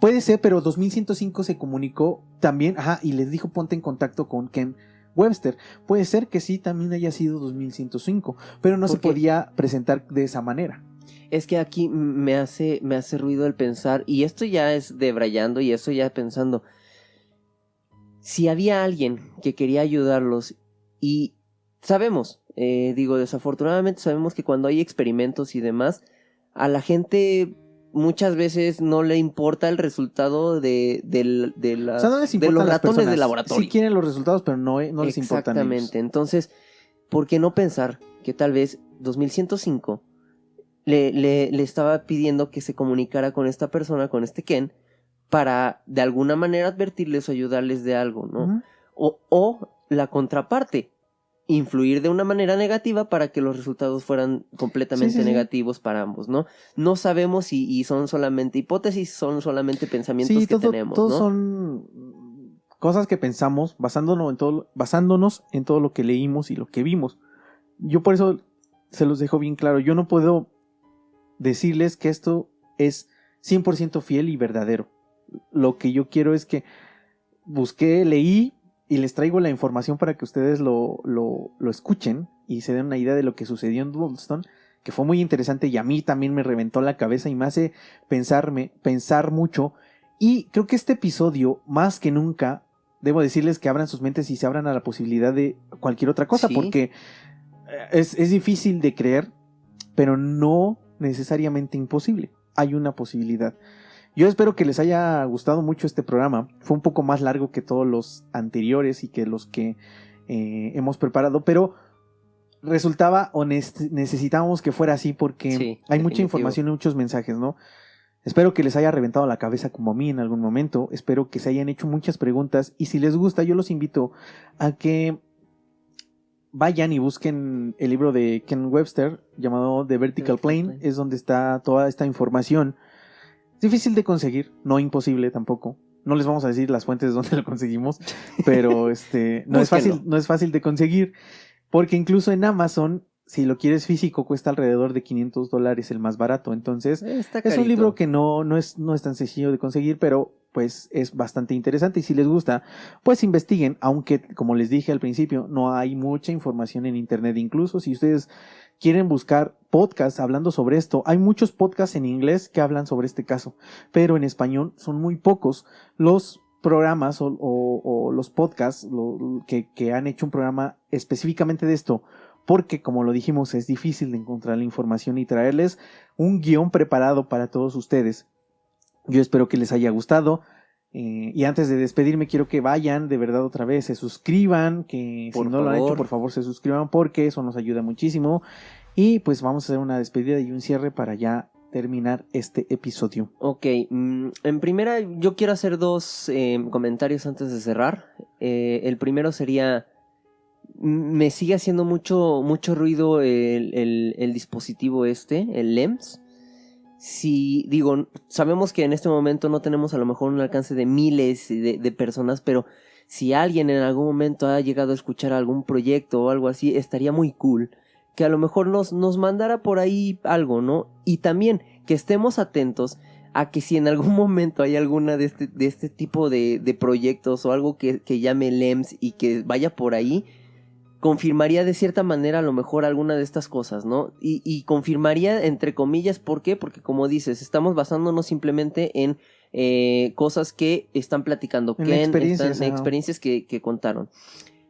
Puede ser, pero 2105 se comunicó también, y les dijo ponte en contacto con Ken Webster. Puede ser que sí, también haya sido 2105, pero no se podía presentar de esa manera. Es que aquí me hace ruido el pensar, y esto ya es debrayando, y esto ya pensando, si había alguien que quería ayudarlos, y sabemos, desafortunadamente sabemos que cuando hay experimentos y demás, a la gente muchas veces no le importa el resultado de los ratones de laboratorio. Sí quieren los resultados, pero no les importan ellos. Exactamente. Entonces, ¿por qué no pensar que tal vez 2105 le estaba pidiendo que se comunicara con esta persona, con este Ken, para de alguna manera advertirles o ayudarles de algo, ¿no? Uh-huh. O la contraparte, influir de una manera negativa para que los resultados fueran completamente negativos para ambos, ¿no? No sabemos si son solamente hipótesis, son solamente pensamientos que tenemos, todos ¿no? Son cosas que pensamos basándonos en todo lo que leímos y lo que vimos. Yo por eso se los dejo bien claro. Yo no puedo decirles que esto es 100% fiel y verdadero. Lo que yo quiero es que busqué, leí y les traigo la información para que ustedes lo escuchen y se den una idea de lo que sucedió en Doodlestone, que fue muy interesante y a mí también me reventó la cabeza y me hace pensar mucho. Y creo que este episodio, más que nunca, debo decirles que abran sus mentes y se abran a la posibilidad de cualquier otra cosa, porque es difícil de creer, pero no necesariamente imposible. Hay una posibilidad. Yo espero que les haya gustado mucho este programa. Fue un poco más largo que todos los anteriores y que los que hemos preparado, pero resultaba o necesitábamos que fuera así porque hay mucha información y muchos mensajes, ¿no? Espero que les haya reventado la cabeza como a mí en algún momento. Espero que se hayan hecho muchas preguntas y si les gusta, yo los invito a que vayan y busquen el libro de Ken Webster llamado The Vertical Plane. Es donde está toda esta información. Difícil de conseguir, no imposible tampoco. No les vamos a decir las fuentes donde lo conseguimos, pero no es fácil de conseguir, porque incluso en Amazon, si lo quieres físico, cuesta alrededor de $500 el más barato. Entonces, es un libro que no es tan sencillo de conseguir, pero pues es bastante interesante. Y si les gusta, pues investiguen, aunque como les dije al principio, no hay mucha información en internet. Incluso si ustedes quieren buscar podcasts hablando sobre esto, hay muchos podcasts en inglés que hablan sobre este caso, pero en español son muy pocos los programas o los podcasts que han hecho un programa específicamente de esto, porque como lo dijimos es difícil de encontrar la información y traerles un guión preparado para todos ustedes. Yo espero que les haya gustado. Y antes de despedirme quiero que vayan de verdad otra vez, se suscriban, que si no lo han hecho por favor se suscriban porque eso nos ayuda muchísimo. Y pues vamos a hacer una despedida y un cierre para ya terminar este episodio. Ok, en primera yo quiero hacer dos comentarios antes de cerrar. El primero sería, me sigue haciendo mucho ruido el dispositivo el LEMS. Sabemos que en este momento no tenemos a lo mejor un alcance de miles de personas, pero si alguien en algún momento ha llegado a escuchar algún proyecto o algo así, estaría muy cool que a lo mejor nos mandara por ahí algo, ¿no? Y también que estemos atentos a que si en algún momento hay alguna de este tipo de proyectos o algo que llame LEMS y que vaya por ahí, confirmaría de cierta manera a lo mejor alguna de estas cosas, ¿no? Y confirmaría entre comillas, ¿por qué? Porque como dices, estamos basándonos simplemente en cosas que están platicando, en experiencias que contaron.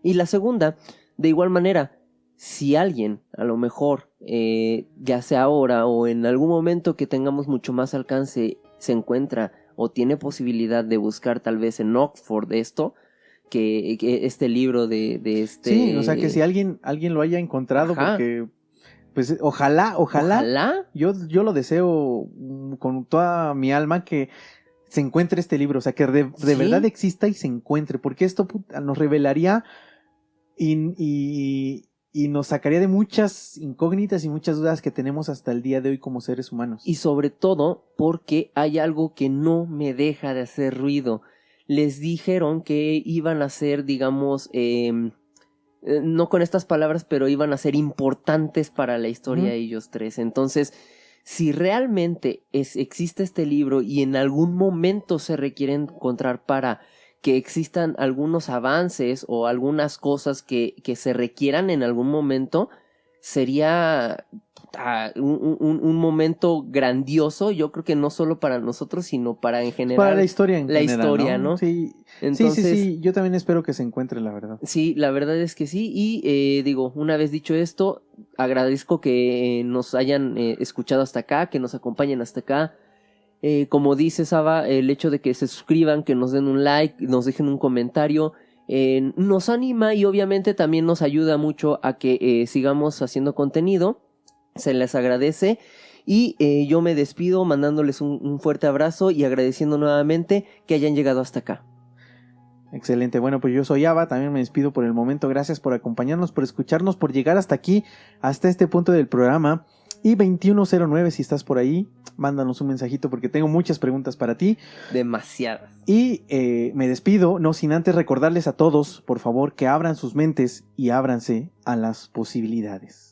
Y la segunda, de igual manera, si alguien a lo mejor, ya sea ahora o en algún momento que tengamos mucho más alcance, se encuentra o tiene posibilidad de buscar tal vez en Oxford esto, que este libro de este... Sí, o sea que si alguien lo haya encontrado, porque pues ojalá, yo lo deseo con toda mi alma que se encuentre este libro, o sea que de verdad exista y se encuentre, porque esto nos revelaría y y nos sacaría de muchas incógnitas y muchas dudas que tenemos hasta el día de hoy como seres humanos. Y sobre todo porque hay algo que no me deja de hacer ruido. Les dijeron que iban a ser, digamos, no con estas palabras, pero iban a ser importantes para la historia de ellos tres. Entonces, si realmente existe este libro y en algún momento se requiere encontrar para que existan algunos avances o algunas cosas que se requieran en algún momento, sería un momento grandioso, yo creo que no solo para nosotros, sino para en general. Para la historia la general, historia, ¿no? Sí. Entonces, sí, yo también espero que se encuentre, la verdad. Sí, la verdad es que sí, y digo, una vez dicho esto, agradezco que nos hayan escuchado hasta acá, que nos acompañen hasta acá. Como dice Saba, el hecho de que se suscriban, que nos den un like, nos dejen un comentario, nos anima y obviamente también nos ayuda mucho a que sigamos haciendo contenido. Se les agradece y yo me despido mandándoles un fuerte abrazo y agradeciendo nuevamente que hayan llegado hasta acá. Excelente, bueno, pues yo soy Ava, también me despido por el momento, gracias por acompañarnos, por escucharnos, por llegar hasta aquí, hasta este punto del programa. Y 2109, si estás por ahí, mándanos un mensajito porque tengo muchas preguntas para ti. Demasiadas. Y me despido, no sin antes recordarles a todos, por favor, que abran sus mentes y ábranse a las posibilidades.